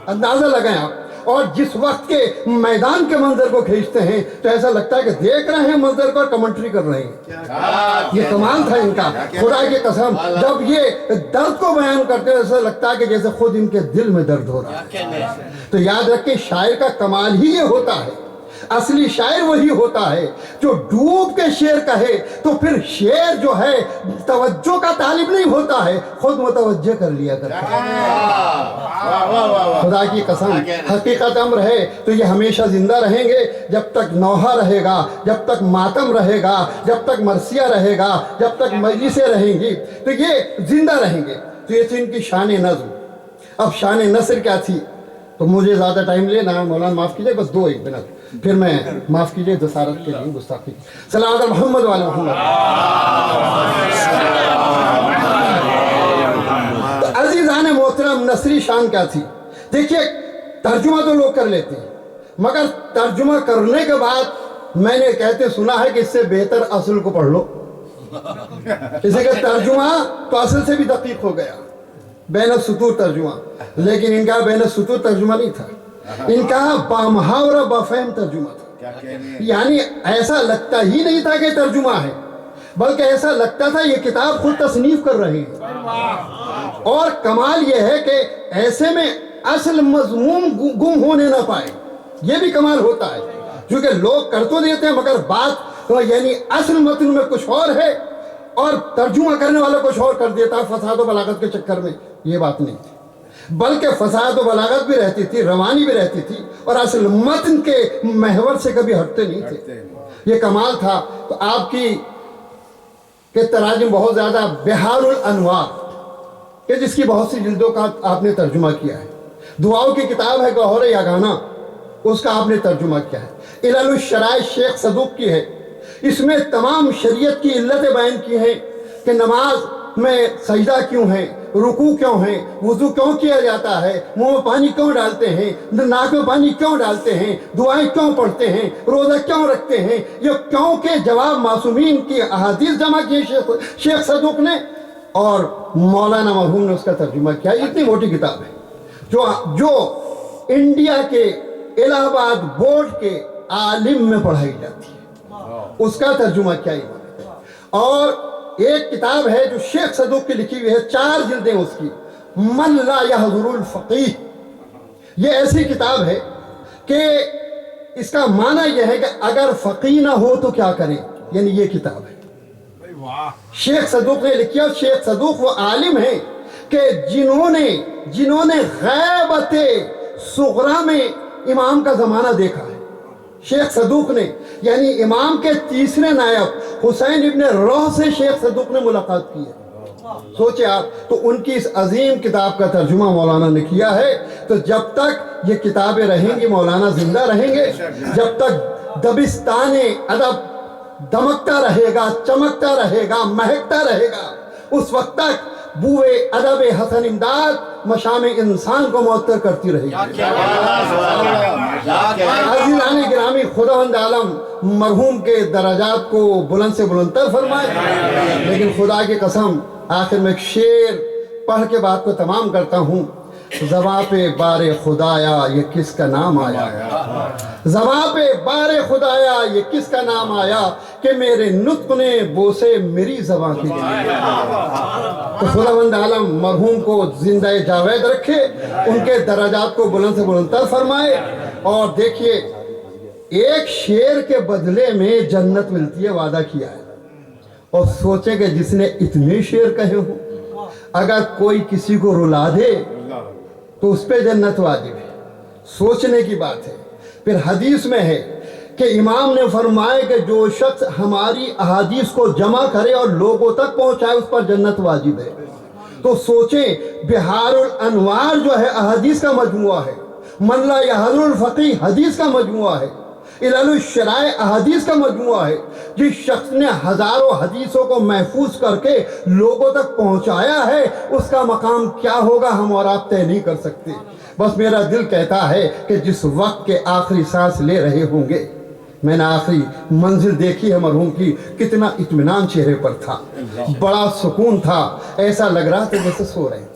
اندازہ لگائیں آپ. اور جس وقت کے میدان کے منظر کو کھینچتے ہیں تو ایسا لگتا ہے کہ دیکھ رہے ہیں منظر کو اور کمنٹری کر رہے ہیں. یہ کمال تھا ان کا. خدا کی قسم جب یہ درد کو بیان کرتے ہیں ایسا لگتا ہے کہ جیسے خود ان کے دل میں درد ہو رہا ہے. تو یاد رکھیں شاعر کا کمال ہی یہ ہوتا ہے. اصلی شاعر وہی ہوتا ہے جو ڈوب کے شعر کہے تو پھر شعر جو ہے توجہ کا طالب نہیں ہوتا ہے، خود متوجہ کر لیا کرتا ہے. خدا کی قسم حقیقت امر ہے تو یہ ہمیشہ زندہ رہیں گے جب تک نوحہ رہے گا، جب تک ماتم رہے گا، جب تک مرثیہ رہے گا، جب تک مجلسیں رہیں گی تو یہ زندہ رہیں گے. تو یہ تھی ان کی شان نظم. اب شان نثر کیا تھی؟ تو مجھے زیادہ ٹائم لینا ہے، مولانا معاف کیجئے، بس 2 منٹ پھر میں معاف کیجئے جسارت کے لیے گستاخی. صلوات محمد وعلی محمد. تو عزیزان محترم نثری شان کیا تھی؟ دیکھیے ترجمہ تو لوگ کر لیتے ہیں مگر ترجمہ کرنے کے بعد میں نے کہتے سنا ہے کہ اس سے بہتر اصل کو پڑھ لو. کسی کا ترجمہ تو اصل سے بھی دقیق ہو گیا، بین السطور ترجمہ، لیکن ان کا بین السطور ترجمہ نہیں تھا، ان کا بامحاورہ بافہم ترجمہ تھا. یعنی ایسا لگتا ہی نہیں تھا کہ ترجمہ ہے، بلکہ ایسا لگتا تھا یہ کتاب خود تصنیف کر رہے ہیں. اور کمال یہ ہے کہ ایسے میں اصل مضمون گم ہونے نہ پائے. یہ بھی کمال ہوتا ہے کیونکہ لوگ کر تو دیتے ہیں مگر بات یعنی اصل متن میں کچھ اور ہے اور ترجمہ کرنے والا کچھ اور کر دیتا ہے فساد و بلاغت کے چکر میں. یہ بات نہیں تھی، بلکہ فساد و بلاغت بھی رہتی تھی، روانی بھی رہتی تھی، اور اصل متن کے محور سے کبھی ہٹتے نہیں تھے. یہ کمال تھا. تو آپ کی کہ تراجم بہت زیادہ، بہار الانوار کہ جس کی بہت سی جلدوں کا آپ نے ترجمہ کیا ہے. دعاؤں کی کتاب ہے گوہر یگانہ، اس کا آپ نے ترجمہ کیا ہے. علل الشرائع شیخ صدوق کی ہے، اس میں تمام شریعت کی علتیں بیان کی ہیں کہ نماز میں سجدہ کیوں ہے، رکوع کیوں ہے، وضو کیوں کیا جاتا ہے، منہ میں پانی کیوں ڈالتے ہیں، ناک میں پانی کیوں ڈالتے ہیں، دعائیں کیوں پڑھتے ہیں، روزہ کیوں رکھتے ہیں. یہ کیوں کے جواب معصومین کی احادیث جمع کی شیخ صدوق نے، اور مولانا مرحوم نے اس کا ترجمہ کیا. اتنی موٹی کتاب ہے جو انڈیا کے الہ آباد بورڈ کے عالم میں پڑھائی جاتی ہے، اس کا ترجمہ کیا ہے. اور ایک کتاب ہے جو شیخ صدوق کی لکھی ہوئی ہے، 4 جلدیں اس کی، من لا یحضر الفقیہ. یہ ایسی کتاب ہے کہ اس کا معنی یہ ہے کہ اگر فقیہ نہ ہو تو کیا کریں، یعنی یہ کتاب ہے شیخ صدوق نے لکھی. اور شیخ صدوق وہ عالم ہیں کہ جنہوں نے غیبت صغرا میں امام کا زمانہ دیکھا ہے. شیخ صدوق نے یعنی امام کے تیسرے نائب حسین ابن روح سے شیخ صدوق نے ملاقات کی ہے. سوچے آپ. تو ان کی اس عظیم کتاب کا ترجمہ مولانا نے کیا ہے. تو جب تک یہ کتابیں رہیں گی مولانا زندہ رہیں گے، جب تک دبستان ادب دمکتا رہے گا، چمکتا رہے گا، مہکتا رہے گا، اس وقت تک بوئے ادب حسن امداد مشام انسان کو معطر کرتی رہے گی۔ عزیزان گرامی، خداوند عالم مرحوم کے درجات کو بلند سے بلندتر فرمائے۔ لیکن خدا کی قسم آخر میں ایک شعر پڑھ کے بات کو تمام کرتا ہوں۔ زباں پہ بار خدایا یہ کس کا نام آیا، زباں پہ بار خدایا یہ کس کا نام آیا کہ میرے نطق نے بوسے میری زباں کی۔ تو خداوند عالم مرحوم کو زندہ جاوید رکھے، ان کے درجات کو بلند سے بلندتر فرمائے۔ اور دیکھیے، ایک شعر کے بدلے میں جنت ملتی ہے، وعدہ کیا ہے۔ اور سوچے کہ جس نے اتنے شعر کہے ہوں، اگر کوئی کسی کو رلا دے تو اس پہ جنت واجب ہے۔ سوچنے کی بات ہے۔ پھر حدیث میں ہے کہ امام نے فرمائے کہ جو شخص ہماری احادیث کو جمع کرے اور لوگوں تک پہنچائے اس پر جنت واجب ہے۔ تو سوچیں، بہار الانوار جو ہے احادیث کا مجموعہ ہے، من لا یحضر الفقیہ حدیث کا مجموعہ ہے، علل الشرائع احادیث کا مجموعہ ہے۔ جس شخص نے ہزاروں حدیثوں کو محفوظ کر کے لوگوں تک پہنچایا ہے، اس کا مقام کیا ہوگا ہم اور آپ طے نہیں کر سکتے۔ بس میرا دل کہتا ہے کہ جس وقت کے آخری سانس لے رہے ہوں گے، میں نے آخری منزل دیکھی ہے مرحوم کی، کتنا اطمینان چہرے پر تھا، بڑا سکون تھا، ایسا لگ رہا تھا جیسے سو رہے ہیں،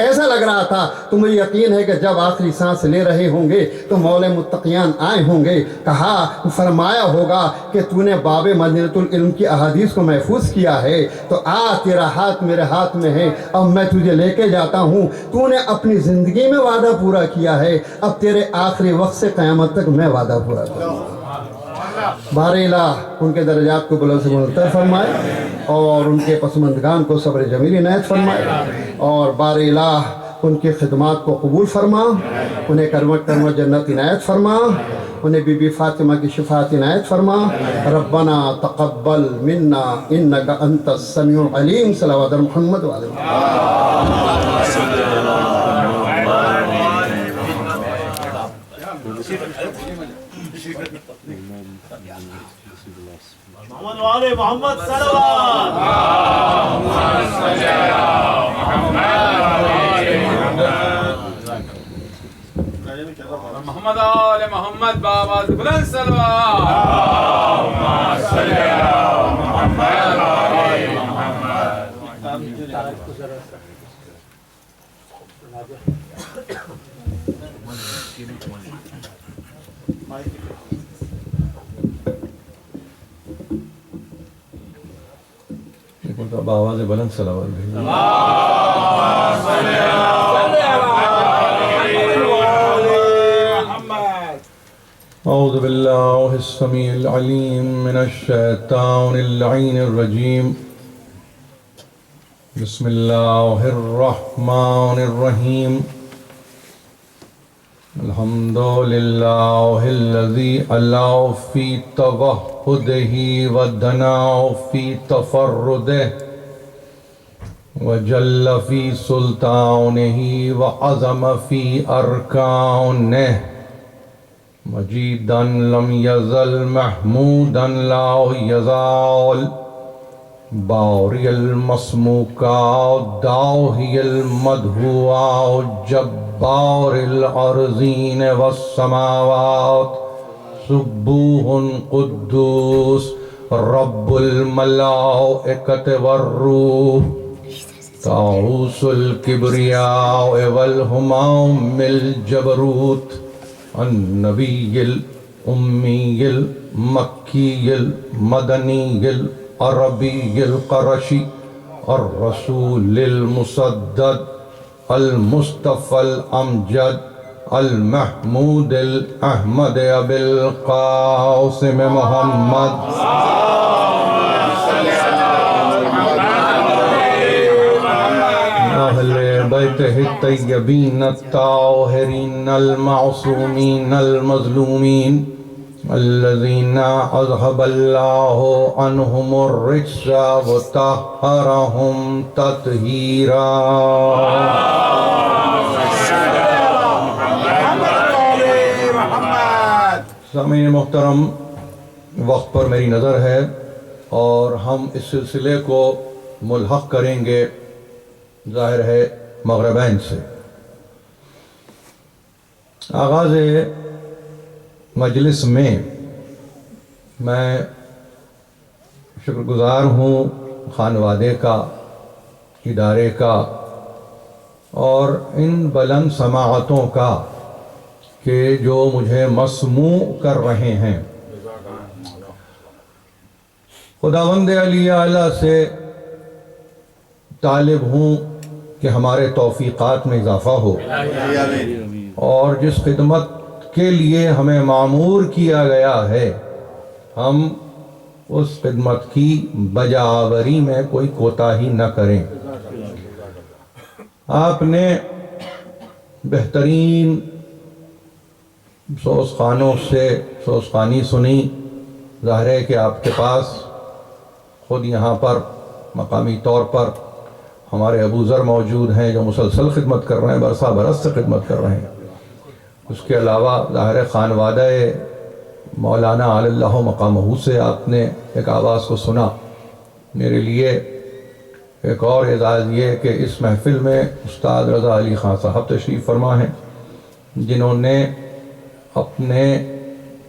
ایسا لگ رہا تھا۔ تو مجھے یقین ہے کہ جب آخری سانس لے رہے ہوں گے تو مولا متقیان آئے ہوں گے، کہا فرمایا ہوگا کہ تو نے باب مدینۃ العلم کی احادیث کو محفوظ کیا ہے، تو تیرا ہاتھ میرے ہاتھ میں ہے، اب میں تجھے لے کے جاتا ہوں۔ تو نے اپنی زندگی میں وعدہ پورا کیا ہے، اب تیرے آخری وقت سے قیامت تک میں وعدہ پورا کروں گا۔ بار الہ ان کے درجات کو بلند سے بلندتر فرمائے، اور ان کے پسماندگان کو صبر جمیل عنایت فرمائے، اور بار الہ ان کی خدمات کو قبول فرما، انہیں کرمت کرمت جنت عنایت فرما، انہیں بی بی فاطمہ کی شفاعت عنایت فرما۔ ربنا تقبل منا انک انت السمیع العلیم۔ صلوات محمد وعلی محمد والے محمد صلوات۔ محمد آل محمد بابا بلند صلوات۔ آواز بلند صلوات بھیجو۔ اعوذ باللہ السمیع العلیم من الشیطان اللعین الرجیم، بسم اللہ الرحمن الرحیم، الحمد للہ الذی علا فی توحدہ ودنا فی تفردہ وجل فی سلطانہ وعظم فی ارکانہ، مجیدا لم یزل محمودا لا یزال، باوری المسموکا داہی المدہوا جبار الارضین والسماوات، سبوح قدوس رب الملائکۃ والروح، طاؤس الکبریاء والہمام الجبروت، النبی الامی المکی المدنی العربی القرشی، الرسول المسدد المصطفى الامجد المحمود الاحمد ابی القاسم محمد، اہل بیتہ الطیبین الطاہرین المعصومین المظلومین، الذین اذهب اللہ عنہم الرجس وطہرہم تطہیرا۔ سامعین محترم، وقت پر میری نظر ہے اور ہم اس سلسلے کو ملحق کریں گے ظاہر ہے مغربین سے۔ آغاز مجلس میں میں شکر گزار ہوں خانوادے کا، ادارے کا اور ان بلند سماعتوں کا کہ جو مجھے مسموع کر رہے ہیں۔ خداوند علی اعلیٰ سے طالب ہوں کہ ہمارے توفیقات میں اضافہ ہو، اور جس خدمت کے لیے ہمیں معمور کیا گیا ہے ہم اس خدمت کی بجاوری میں کوئی کوتاہی نہ کریں۔ آپ نے بہترین سوزخانوں سے سوزخانی سنی۔ ظاہر ہے کہ آپ کے پاس خود یہاں پر مقامی طور پر ہمارے ابو ذر موجود ہیں جو مسلسل خدمت کر رہے ہیں، برسہ برس سے خدمت کر رہے ہیں۔ اس کے علاوہ ظاہر خانوادہ مولانا علی اللہ مقامہ سے آپ نے ایک آواز کو سنا۔ میرے لیے ایک اور اعزاز یہ کہ اس محفل میں استاد رضا علی خان صاحب تشریف فرما ہیں، جنہوں نے اپنے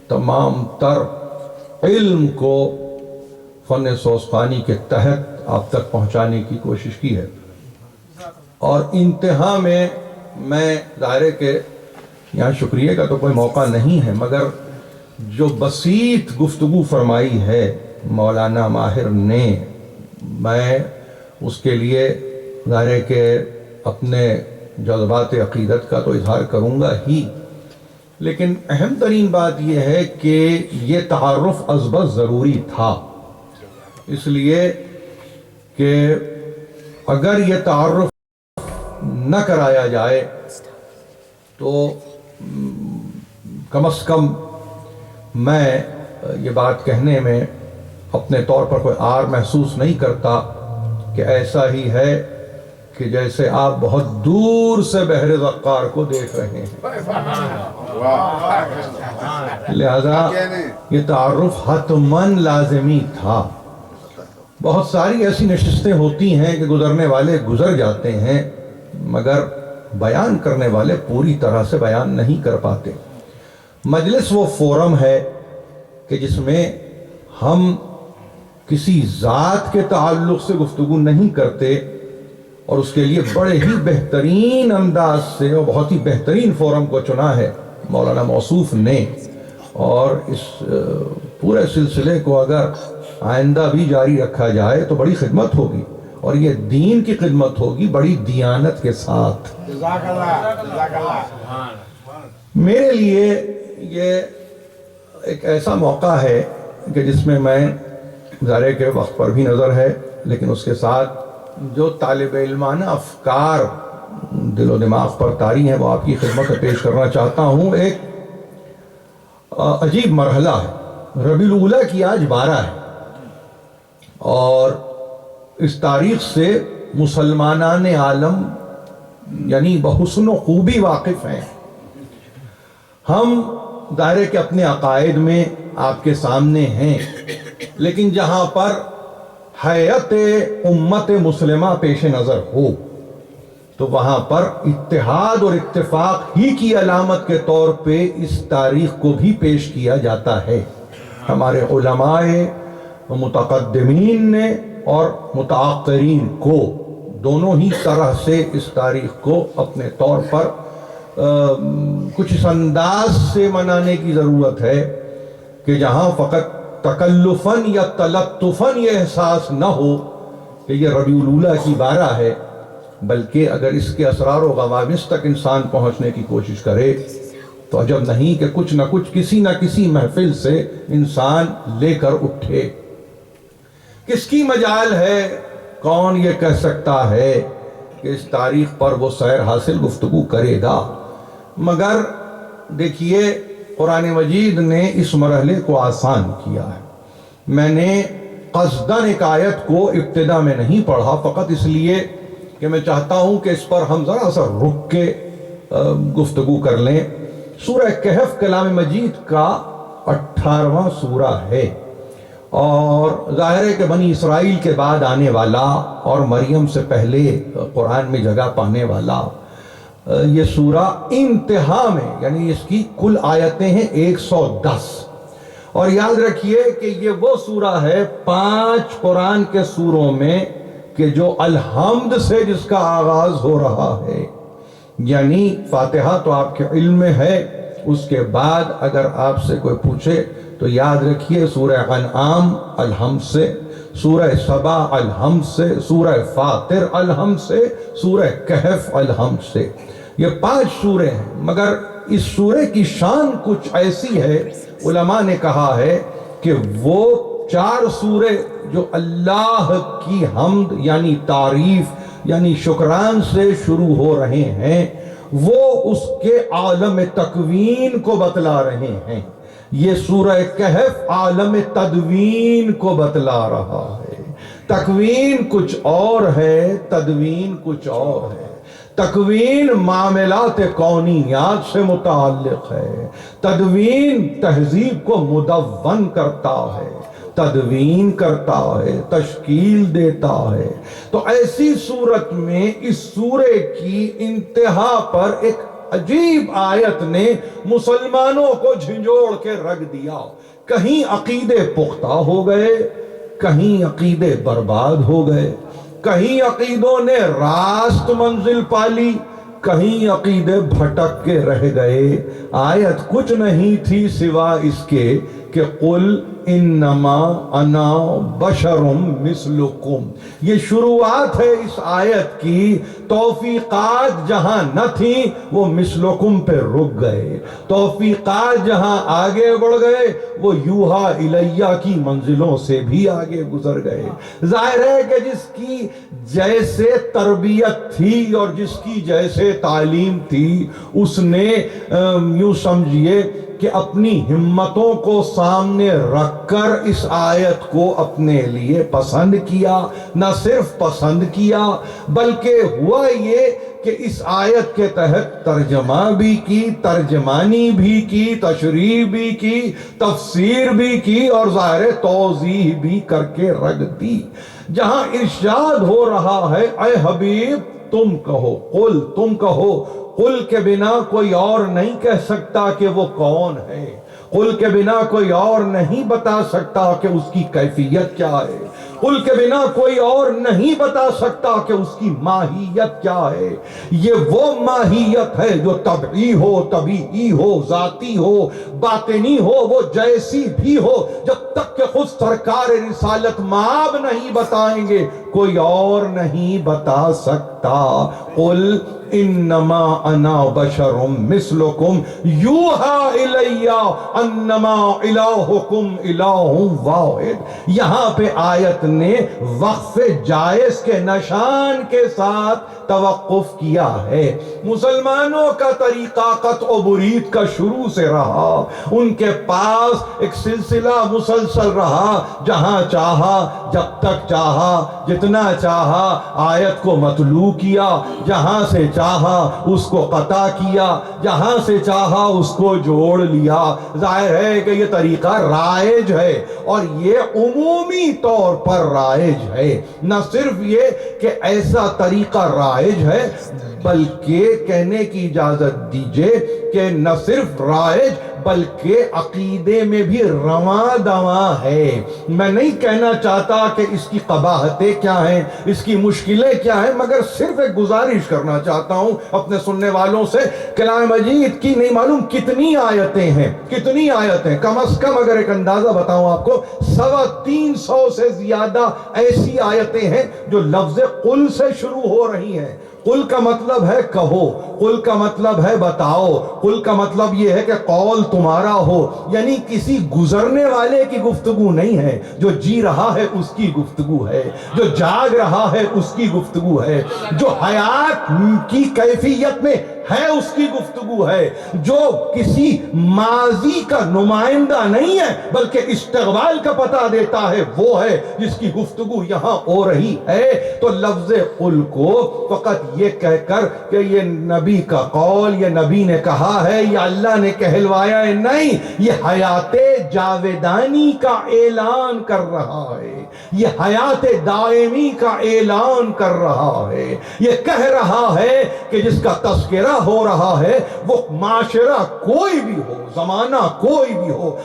تمام تر علم کو فن سوزخانی کے تحت آپ تک پہنچانے کی کوشش کی ہے۔ اور انتہا میں ظاہر ہے کہ یہاں شکریہ کا تو کوئی موقع نہیں ہے، مگر جو بسیط گفتگو فرمائی ہے مولانا ماہر نے، میں اس کے لیے ظاہر ہے کہ اپنے جذبات عقیدت کا تو اظہار کروں گا ہی، لیکن اہم ترین بات یہ ہے کہ یہ تعارف ازبز ضروری تھا، اس لیے کہ اگر یہ تعارف نہ کرایا جائے تو کم از کم میں یہ بات کہنے میں اپنے طور پر کوئی عار محسوس نہیں کرتا کہ ایسا ہی ہے کہ جیسے آپ بہت دور سے بحر ذقار کو دیکھ رہے ہیں۔ لہذا یہ تعارف حتماً لازمی تھا۔ بہت ساری ایسی نشستیں ہوتی ہیں کہ گزرنے والے گزر جاتے ہیں مگر بیان کرنے والے پوری طرح سے بیان نہیں کر پاتے۔ مجلس وہ فورم ہے کہ جس میں ہم کسی ذات کے تعلق سے گفتگو نہیں کرتے، اور اس کے لیے بڑے ہی بہترین انداز سے اور بہت ہی بہترین فورم کو چنا ہے مولانا موصوف نے، اور اس پورے سلسلے کو اگر آئندہ بھی جاری رکھا جائے تو بڑی خدمت ہوگی، اور یہ دین کی خدمت ہوگی بڑی دیانت کے ساتھ۔ جزاک اللہ، جزاک اللہ۔ میرے لیے یہ ایک ایسا موقع ہے کہ جس میں ظاہر کے وقت پر بھی نظر ہے، لیکن اس کے ساتھ جو طالب علمانہ افکار دل و دماغ پر طاری ہیں وہ آپ کی خدمت میں پیش کرنا چاہتا ہوں۔ ایک عجیب مرحلہ ہے، ربیع الاولیٰ کی آج 12 ہے، اور اس تاریخ سے مسلمانان عالم یعنی بحسن و خوبی واقف ہیں۔ ہم ظاہر کہ اپنے عقائد میں آپ کے سامنے ہیں، لیکن جہاں پر حیات امت مسلمہ پیش نظر ہو تو وہاں پر اتحاد اور اتفاق ہی کی علامت کے طور پہ اس تاریخ کو بھی پیش کیا جاتا ہے۔ ہمارے علماء متقدمین نے اور متاخرین کو دونوں ہی طرح سے اس تاریخ کو اپنے طور پر کچھ اس انداز سے منانے کی ضرورت ہے کہ جہاں فقط تکلفاً یا تلطفاً یہ احساس نہ ہو کہ یہ ربیع الاولیٰ کی 12 ہے، بلکہ اگر اس کے اسرار و غوامض تک انسان پہنچنے کی کوشش کرے تو عجب نہیں کہ کچھ نہ کچھ کسی نہ کسی محفل سے انسان لے کر اٹھے۔ کس کی مجال ہے، کون یہ کہہ سکتا ہے کہ اس تاریخ پر وہ سیر حاصل گفتگو کرے گا؟ مگر دیکھیے قرآن مجید نے اس مرحلے کو آسان کیا ہے۔ میں نے قصداً ایک آیت کو ابتدا میں نہیں پڑھا، فقط اس لیے کہ میں چاہتا ہوں کہ اس پر ہم ذرا سا رک کے گفتگو کر لیں۔ سورہ کہف کلام مجید کا 18واں سورہ ہے، اور ظاہر ہے کہ بنی اسرائیل کے بعد آنے والا اور مریم سے پہلے قرآن میں جگہ پانے والا یہ سورہ انتہا میں، یعنی اس کی کل آیتیں ہیں 110، اور یاد رکھیے کہ یہ وہ سورہ ہے 5 قرآن کے سوروں میں کہ جو الحمد سے جس کا آغاز ہو رہا ہے، یعنی فاتحہ تو آپ کے علم میں ہے، اس کے بعد اگر آپ سے کوئی پوچھے تو یاد رکھیے سورہ انعام الحمد سے، سورہ سبا الحمد سے، سورہ فاطر الحمد سے، سورہ کہف الحمد سے، یہ 5 سورے ہیں۔ مگر اس سورے کی شان کچھ ایسی ہے، علماء نے کہا ہے کہ وہ 4 سورے جو اللہ کی حمد یعنی تعریف یعنی شکران سے شروع ہو رہے ہیں، وہ اس کے عالم تکوین کو بتلا رہے ہیں۔ یہ سورہ کہف عالم تدوین کو بتلا رہا ہے۔ تکوین کچھ اور ہے، تدوین کچھ اور ہے۔ تکوین معاملات کونیات سے متعلق ہے، تدوین تہذیب کو مدون کرتا ہے، تدوین کرتا ہے، تشکیل دیتا ہے۔ تو ایسی صورت میں اس سورے کی انتہا پر ایک عجیب آیت نے مسلمانوں کو جھنجھوڑ کے رکھ دیا۔ کہیں عقیدے پختہ ہو گئے، کہیں عقیدے برباد ہو گئے، کہیں عقیدوں نے راست منزل پالی، کہیں عقیدے بھٹک کے رہ گئے۔ آیت کچھ نہیں تھی سوا اس کے کہ قل انما انا بشر مثلکم۔ یہ شروعات ہے اس آیت کی۔ توفیقات جہاں نہ تھیں وہ مثلکم پہ رک گئے، توفیقات جہاں آگے بڑھ گئے وہ یوحا الیہ کی منزلوں سے بھی آگے گزر گئے۔ ظاہر ہے کہ جس کی جیسے تربیت تھی اور جس کی جیسے تعلیم تھی، اس نے یوں سمجھیے کہ اپنی ہمتوں کو سامنے رکھ کر اس آیت کو اپنے لیے پسند کیا۔ نہ صرف پسند کیا بلکہ ہوا یہ کہ اس آیت کے تحت ترجمہ بھی کی، ترجمانی بھی کی، تشریح بھی کی، تفسیر بھی کی، اور ظاہر توضیح بھی کر کے رکھ دی۔ جہاں ارشاد ہو رہا ہے اے حبیب تم کہو، قل تم کہو، قل کے بنا کوئی اور نہیں کہہ سکتا کہ وہ کون ہے، قل کے بنا کوئی اور نہیں بتا سکتا کہ اس کی کیفیت کیا ہے، قل کے بنا کوئی اور نہیں بتا سکتا کہ اس کی ماہیت کیا ہے۔ یہ وہ ماہیت ہے جو طبعی ہو، طبیعی ہو، ذاتی ہو، باطنی ہو، وہ جیسی بھی ہو، جب تک کہ خود سرکار رسالت مآب نہیں بتائیں گے کوئی اور نہیں بتا سکتا۔ قل انما انا بشر مثلکم یوحا الی انما الہکم الہ واحد۔ یہاں پہ آیت نے وقف جائز کے نشان کے ساتھ توقف کیا ہے۔ مسلمانوں کا طریقہ قطع و برید کا شروع سے رہا، ان کے پاس ایک سلسلہ مسلسل رہا، جہاں چاہا، جب تک چاہا، جتنا چاہا آیت کو مطلوع کیا، جہاں سے چاہا اس کو قطع کیا، جہاں سے چاہا اس کو جوڑ لیا۔ ظاہر ہے کہ یہ طریقہ رائج ہے، اور یہ عمومی طور پر رائج ہے۔ نہ صرف یہ کہ ایسا طریقہ رائج ہے، بلکہ کہنے کی اجازت دیجئے کہ نہ صرف رائج بلکہ عقیدے میں بھی رواں دواں ہے۔ میں نہیں کہنا چاہتا کہ اس کی قباحتیں کیا ہیں، اس کی مشکلیں کیا ہیں، مگر صرف ایک گزارش کرنا چاہتا ہوں اپنے سننے والوں سے۔ کلام مجید کی نہیں معلوم کتنی آیتیں ہیں، کتنی آیتیں، کم از کم اگر ایک اندازہ بتاؤں آپ کو 350 سے زیادہ ایسی آیتیں ہیں جو لفظ قل سے شروع ہو رہی ہیں۔ قل کا مطلب ہے کہو، قل کا مطلب ہے بتاؤ، قل کا مطلب یہ ہے کہ قول تمہارا ہو، یعنی کسی گزرنے والے کی گفتگو نہیں ہے، جو جی رہا ہے اس کی گفتگو ہے، جو جاگ رہا ہے اس کی گفتگو ہے، جو حیات کی کیفیت میں ہے اس کی گفتگو ہے، جو کسی ماضی کا نمائندہ نہیں ہے بلکہ استقبال کا پتہ دیتا ہے، وہ ہے جس کی گفتگو یہاں ہو رہی ہے۔ تو لفظ قل کو فقط یہ کہہ کر کہ یہ نبی کا قول، یہ نبی نے کہا ہے، یہ اللہ نے کہلوایا ہے، نہیں، یہ حیات جاویدانی کا اعلان کر رہا ہے، یہ حیات دائمی کا اعلان کر رہا ہے، یہ کہہ رہا ہے کہ جس کا تذکرہ ہو رہا ہے وہ معاشرہ کوئی بھی ہو، زمانہ کوئی بھی ہو،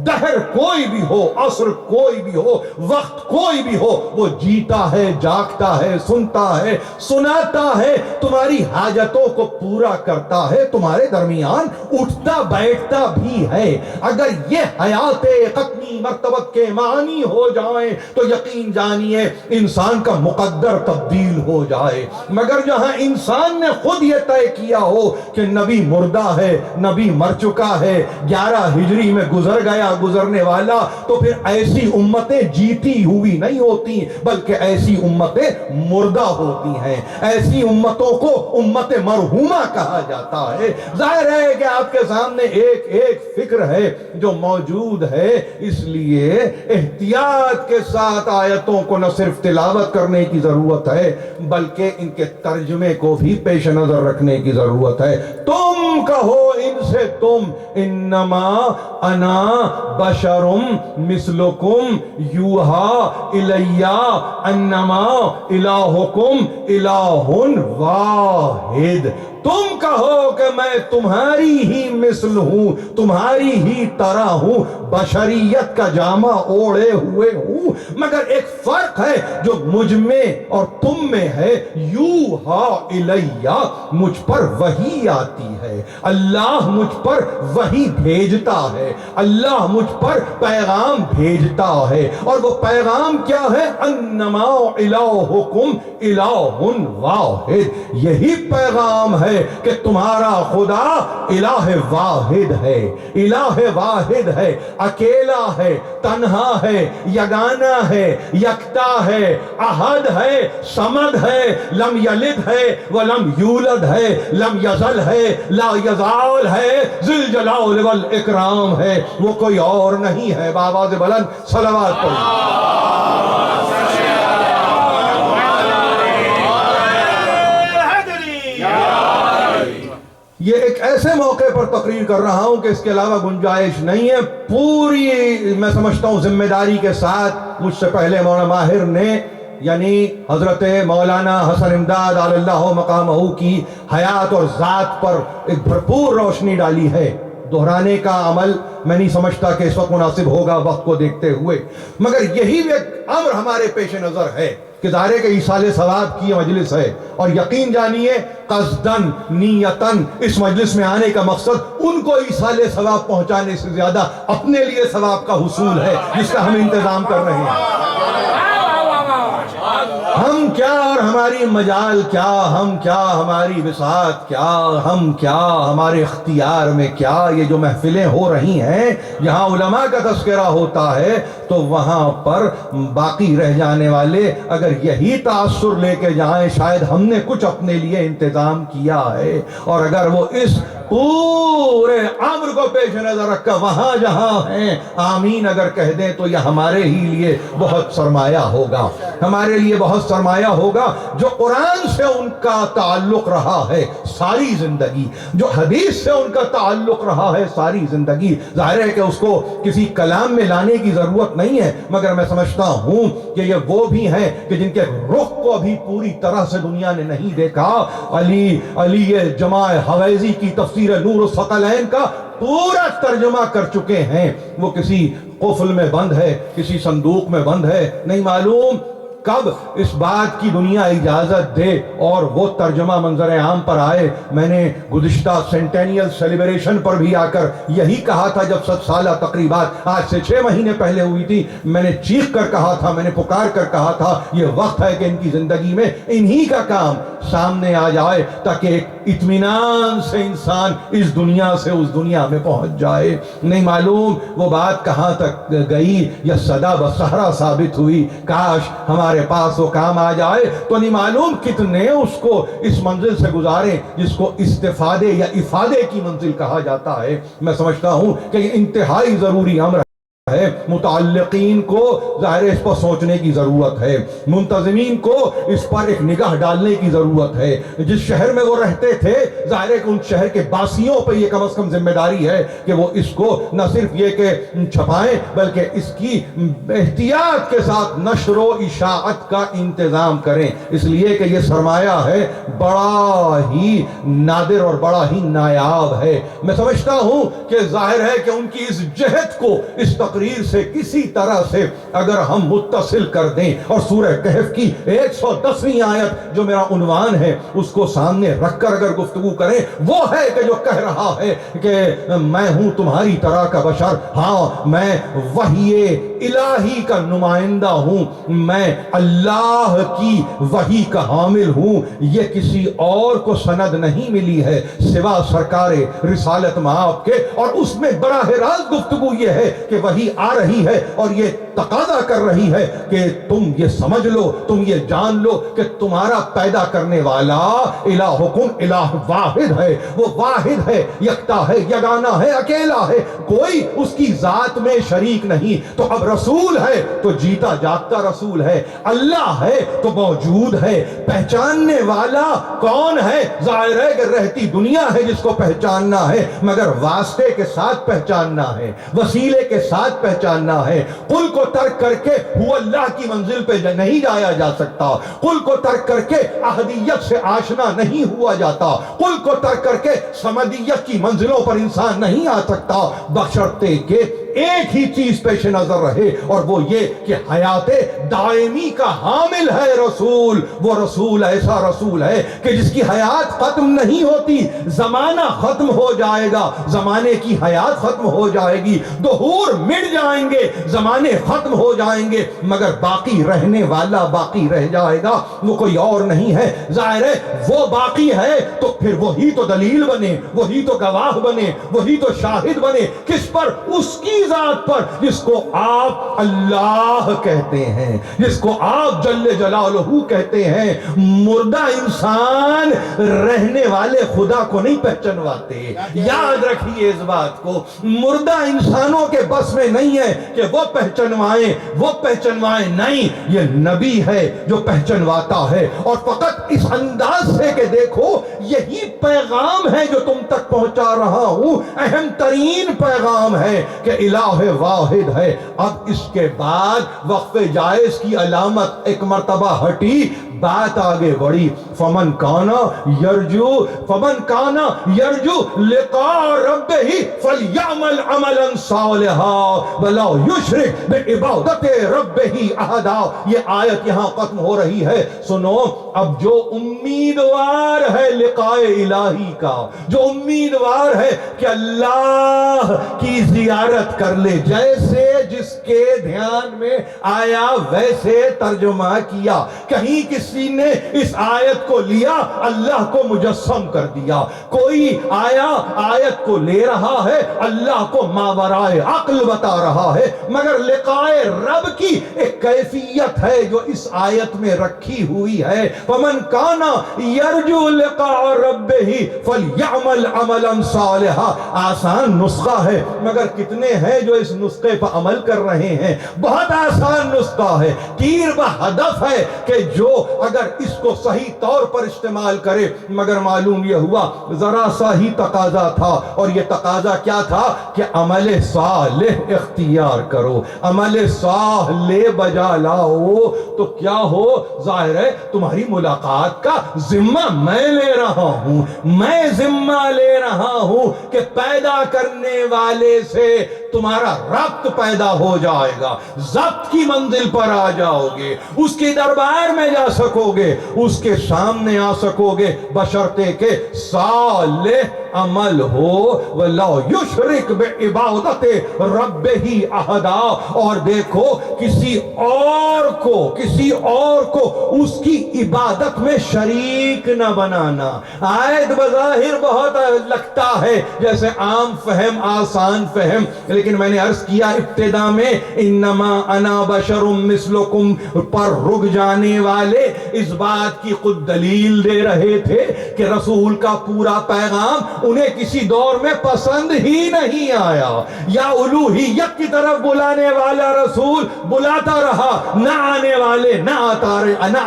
دہر کوئی بھی ہو، عصر کوئی بھی ہو، وقت کوئی بھی ہو، وہ جیتا ہے، جاگتا ہے، سنتا ہے، سناتا ہے، تمہاری حاجتوں کو پورا کرتا ہے، تمہارے درمیان اٹھتا بیٹھتا بھی ہے۔ اگر یہ حیات قطنی مرتبت کے معنی ہو جائیں تو یقین جانیے انسان کا مقدر تبدیل ہو جائے۔ مگر جہاں انسان نے خود یہ طے کیا ہو کہ نبی مردہ ہے، نبی مر چکا ہے، 11 ہجری میں گزر گیا گزرنے والا، تو پھر ایسی امتیں جیتی ہوئی نہیں ہوتی بلکہ ایسی امتیں مردہ ہوتی ہیں۔ ایسی امتوں کو امت مرحومہ کہا جاتا ہے۔ ظاہر ہے کہ آپ کے سامنے ایک ایک فکر ہے جو موجود ہے، اس لیے احتیاط کے ساتھ آیتوں کو نہ صرف تلاوت کرنے کی ضرورت ہے بلکہ ان کے ترجمے کو بھی پیش نظر رکھنے کی ضرورت ہے۔ تم کہو ان سے، تم انما انا بشرم مثلکم یوحا الیہ انما الہکم الہ واحد۔ تم کہو کہ میں تمہاری ہی مثل ہوں، تمہاری ہی طرح ہوں، بشریت کا جامہ اوڑے ہوئے ہوں، مگر ایک فرق ہے جو مجھ میں اور تم میں ہے، یوحا الیہ، مجھ پر وحی آتی ہے، اللہ مجھ پر وحی بھیجتا ہے، اللہ مجھ پر پیغام بھیجتا ہے، اور وہ پیغام کیا ہے؟ انما الہکم الہ واحد۔ یہی پیغام ہے کہ تمہارا خدا الہ واحد ہے، الہ واحد ہے، اکیلا ہے، تنہا ہے، یگانہ ہے، یکتا ہے، احد ہے، صمد ہے، لم یلد ہے ولم یولد ہے، لم یزل ہے، لا یزال ہے، ذی الجلال والاکرام ہے، وہ کوئی اور نہیں ہے۔ بآواز بلند صلوات پڑھیں۔ یہ ایک ایسے موقع پر تقریر کر رہا ہوں کہ اس کے علاوہ گنجائش نہیں ہے۔ پوری میں سمجھتا ہوں ذمہ داری کے ساتھ مجھ سے پہلے مولانا ماہر نے، یعنی حضرت مولانا حسن امداد علی اللہ مقامہ کی حیات اور ذات پر ایک بھرپور روشنی ڈالی ہے۔ دہرانے کا عمل میں نہیں سمجھتا کہ اس وقت مناسب ہوگا وقت کو دیکھتے ہوئے، مگر یہی ایک امر ہمارے پیش نظر ہے کہ ظاہر کہ ایصال ثواب کی مجلس ہے، اور یقین جانیے قصداً نیتاً اس مجلس میں آنے کا مقصد ان کو ایصال ثواب پہنچانے سے زیادہ اپنے لیے ثواب کا حصول ہے جس کا ہم انتظام کر رہے ہیں۔ ہم کیا اور ہماری مجال کیا، ہم کیا ہماری وسعت کیا، ہم کیا ہمارے اختیار میں کیا۔ یہ جو محفلیں ہو رہی ہیں جہاں علماء کا تذکرہ ہوتا ہے تو وہاں پر باقی رہ جانے والے اگر یہی تاثر لے کے جائیں شاید ہم نے کچھ اپنے لیے انتظام کیا ہے، اور اگر وہ اس پورے امر کو پیش نظر رکھ کر وہاں جہاں ہیں آمین اگر کہہ دیں تو یہ ہمارے ہی لیے بہت سرمایہ ہوگا، ہمارے لیے بہت سرمایہ ہوگا۔ جو قرآن سے ان کا تعلق رہا ہے ساری زندگی، جو حدیث سے ان کا تعلق رہا ہے ساری زندگی، ظاہر ہے کہ اس کو کسی کلام میں لانے کی ضرورت نہیں ہے، مگر میں سمجھتا ہوں کہ یہ وہ بھی ہیں کہ جن کے رخ کو ابھی پوری طرح سے دنیا نے نہیں دیکھا۔ علی جماع حویزی کی تفسیر نور الثقلین کا پورا ترجمہ کر چکے ہیں، وہ کسی قفل میں بند ہے، کسی صندوق میں بند ہے، نہیں معلوم کب اس بات کی دنیا اجازت دے اور وہ ترجمہ منظر عام پر آئے۔ میں نے گزشتہ سینٹینیل سیلیبریشن پر بھی آ کر یہی کہا تھا، جب 7 سالہ تقریبات آج سے 6 مہینے پہلے ہوئی تھی، میں نے چیخ کر کہا تھا، میں نے پکار کر کہا تھا یہ وقت ہے کہ ان کی زندگی میں انہی کا کام سامنے آ جائے تاکہ ایک اطمینان سے انسان اس دنیا سے اس دنیا میں پہنچ جائے۔ نہیں معلوم وہ بات کہاں تک گئی یا صدا بصحرا ثابت ہوئی۔ کاش ہمارے پاس وہ کام آ جائے تو نہیں معلوم کتنے اس کو اس منزل سے گزاریں جس کو استفادے یا افادے کی منزل کہا جاتا ہے۔ میں سمجھتا ہوں کہ یہ انتہائی ضروری امر ہے۔ ہے، متعلقین کو ظاہر ہے اس پر سوچنے کی ضرورت ہے، منتظمین کو اس پر ایک نگاہ ڈالنے کی ضرورت ہے۔ جس شہر میں وہ رہتے تھے ظاہر ہے کہ ان شہر کے باسیوں پہ یہ کم از کم ذمہ داری ہے کہ وہ اس کو نہ صرف یہ کہ چھپائیں بلکہ اس کی احتیاط کے ساتھ نشر و اشاعت کا انتظام کریں، اس لیے کہ یہ سرمایہ ہے بڑا ہی نادر اور بڑا ہی نایاب ہے۔ میں سمجھتا ہوں کہ ظاہر ہے کہ ان کی اس جہد کو اس تقریر سے کسی طرح سے اگر ہم متصل کر دیں اور سورہ کہف کی 110ویں آیت جو میرا عنوان ہے اس کو سامنے رکھ کر اگر گفتگو کریں، وہ ہے کہ جو کہہ رہا ہے کہ میں ہوں تمہاری طرح کا بشر، ہاں میں وحی الہی کا نمائندہ ہوں، میں اللہ کی وحی کا حامل ہوں، یہ کسی اور کو سند نہیں ملی ہے سوا سرکار رسالت مآب کے، اور اس میں براہ راست گفتگو یہ ہے کہ وحی آ رہی ہے اور یہ تقاضا کر رہی ہے کہ تم یہ سمجھ لو، تم یہ جان لو کہ تمہارا پیدا کرنے والا الہکم الہ واحد ہے، وہ واحد ہے، یکتا ہے، یگانہ ہے، اکیلا ہے، کوئی اس کی ذات میں شریک نہیں۔ تو اب رسول ہے تو جیتا جاگتا رسول ہے، اللہ ہے تو موجود ہے، پہچاننے والا کون ہے؟ ظاہر ہے کہ رہتی دنیا ہے جس کو پہچاننا ہے، مگر واسطے کے ساتھ پہچاننا ہے، وسیلے کے ساتھ پہچاننا ہے۔ قل کو ترک کر کے ہو اللہ کی منزل پہ نہیں جایا جا سکتا، قل کو ترک کر کے احدیت سے آشنا نہیں ہوا جاتا، قل کو ترک کر کے سمدیت کی منزلوں پر انسان نہیں آ سکتا، بشرطے کہ ایک ہی چیز پیش نظر رہے اور وہ یہ کہ حیات دائمی کا حامل ہے رسول۔ وہ رسول ایسا رسول ہے کہ جس کی حیات ختم نہیں ہوتی، زمانہ ختم ہو جائے گا، زمانے کی حیات ختم ہو جائے گی، دہور مٹ جائیں گے، زمانے ختم ہو جائیں گے، مگر باقی رہنے والا باقی رہ جائے گا، وہ کوئی اور نہیں ہے۔ ظاہر ہے وہ باقی ہے تو پھر وہی تو دلیل بنے، وہی تو گواہ بنے، وہی تو شاہد بنے، کس پر؟ اس کی ذات پر جس کو آپ اللہ کہتے ہیں، جس کو آپ جل جلالہ کہتے ہیں۔ مردہ انسان رہنے والے خدا کو نہیں پہچنواتے، یاد رکھیے اس بات کو، مردہ انسانوں کے بس میں نہیں ہے کہ وہ پہچنوائیں نہیں، یہ نبی ہے جو پہچنواتا ہے، اور فقط اس انداز سے کہ دیکھو یہی پیغام ہے جو تم تک پہنچا رہا ہوں، اہم ترین پیغام ہے کہ الہ واحد ہے۔ اب اس کے بعد وقف جائز کی علامت ایک مرتبہ ہٹی، بات آگے بڑھی، فمن کانا یرجو لقاء ربہ فلیعمل عملا صالحا ولا یشرک بعبادت ربہ احدا۔ یہ آیت یہاں ختم ہو رہی ہے۔ سنو، اب جو امیدوار ہے لقاء الہی کا، جو امیدوار ہے کہ اللہ کی زیارت کر لے، جیسے جس کے دھیان میں آیا ویسے ترجمہ کیا، کہیں کسی نے اس آیت کو لیا اللہ کو مجسم کر دیا، کوئی آیا آیت کو لے رہا ہے اللہ کو ماورائے عقل بتا رہا ہے، مگر لقاء رب کی ایک کیفیت ہے جو اس آیت میں رکھی ہوئی ہے۔ وَمَنْ كَانَ يَرْجُو لِقَاءَ رَبِّهِ فَلْيَعْمَلْ عَمَلًا صَالِحًا۔ آسان نسخہ ہے، مگر کتنے ہیں جو اس نسخے پر عمل کر رہے ہیں؟ بہت آسان نسخہ ہے، تیر بہدف ہے کہ جو اگر اس کو صحیح طور پر استعمال کرے، مگر معلوم یہ ہوا ذرا سا ہی تقاضا تھا، اور یہ تقاضا کیا تھا کہ عمل صالح اختیار کرو، عمل صالح بجا لاؤ، تو کیا ہو؟ ظاہر ہے تمہاری ملاقات کا ذمہ میں لے رہا ہوں، میں ذمہ لے رہا ہوں کہ پیدا کرنے والے سے تمہارا ربط پیدا ہو جائے گا، ضبط کی منزل پر آ جاؤ گے، اس کے دربار میں جا سکو گے، اس کے سامنے آ سکو گے، بشرطے کہ صالح عمل ہو، وَلَا يُشْرِكْ بِعِبَادَتِ رَبِّهِ أَحَدًا۔ اور دیکھو کسی اور کو اس کی عبادت میں شریک نہ بنانا۔ آیت بظاہر بہت لگتا ہے جیسے عام فہم، آسان فہم، لیکن میں نے عرض کیا ابتدا میں انما انا بشر مثلکم پر رک جانے والے اس بات کی خود دلیل دے رہے تھے کہ رسول کا پورا پیغام انہیں کسی دور میں پسند ہی نہیں آیا. یا الوہیت کی طرف بلانے والا رسول بلاتا رہا, نہ آنے والے نہ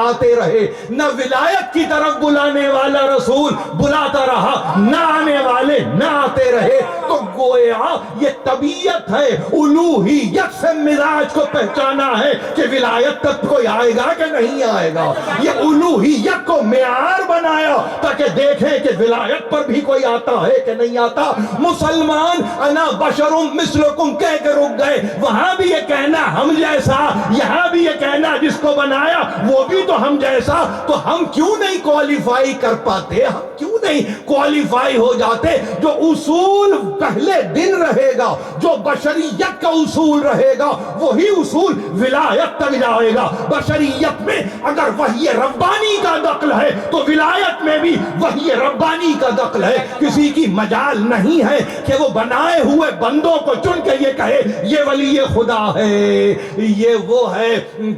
آتے رہے, نہ ولایت کی طرف بلانے والا رسول بلاتا رہا, نہ آنے والے نہ آتے رہے. تو گویا یہ طبیعت ہے, الوہیت سے مزاج کو پہچانا ہے کہ ولایت تک کوئی آئے گا کہ نہیں آئے گا. یہ الوہیت کو معیار بنایا تاکہ دیکھیں کہ ولایت پر بھی کوئی آتا ہے کہ نہیں آتا. مسلمان انا بشر مثلکم کہہ کے رک گئے, وہاں بھی یہ کہنا ہم جیسا, یہاں بھی یہ کہنا جس کو بنایا وہ بھی تو ہم جیسا. تو ہم کیوں نہیں کوالیفائی کر پاتے, ہم کیوں نہیں کوالیفائی ہو جاتے؟ جو اصول پہلے دن رہے گا, جو بشریت کا اصول رہے گا, وہی اصول ولایت تک جائے گا. بشریت میں اگر وحی ربانی کا دخل ہے تو ولایت میں بھی وحی ربانی کا دخل ہے. کسی کی مجال نہیں ہے کہ وہ بنائے ہوئے بندوں کو چن کے یہ کہے یہ ولی خدا ہے, یہ وہ ہے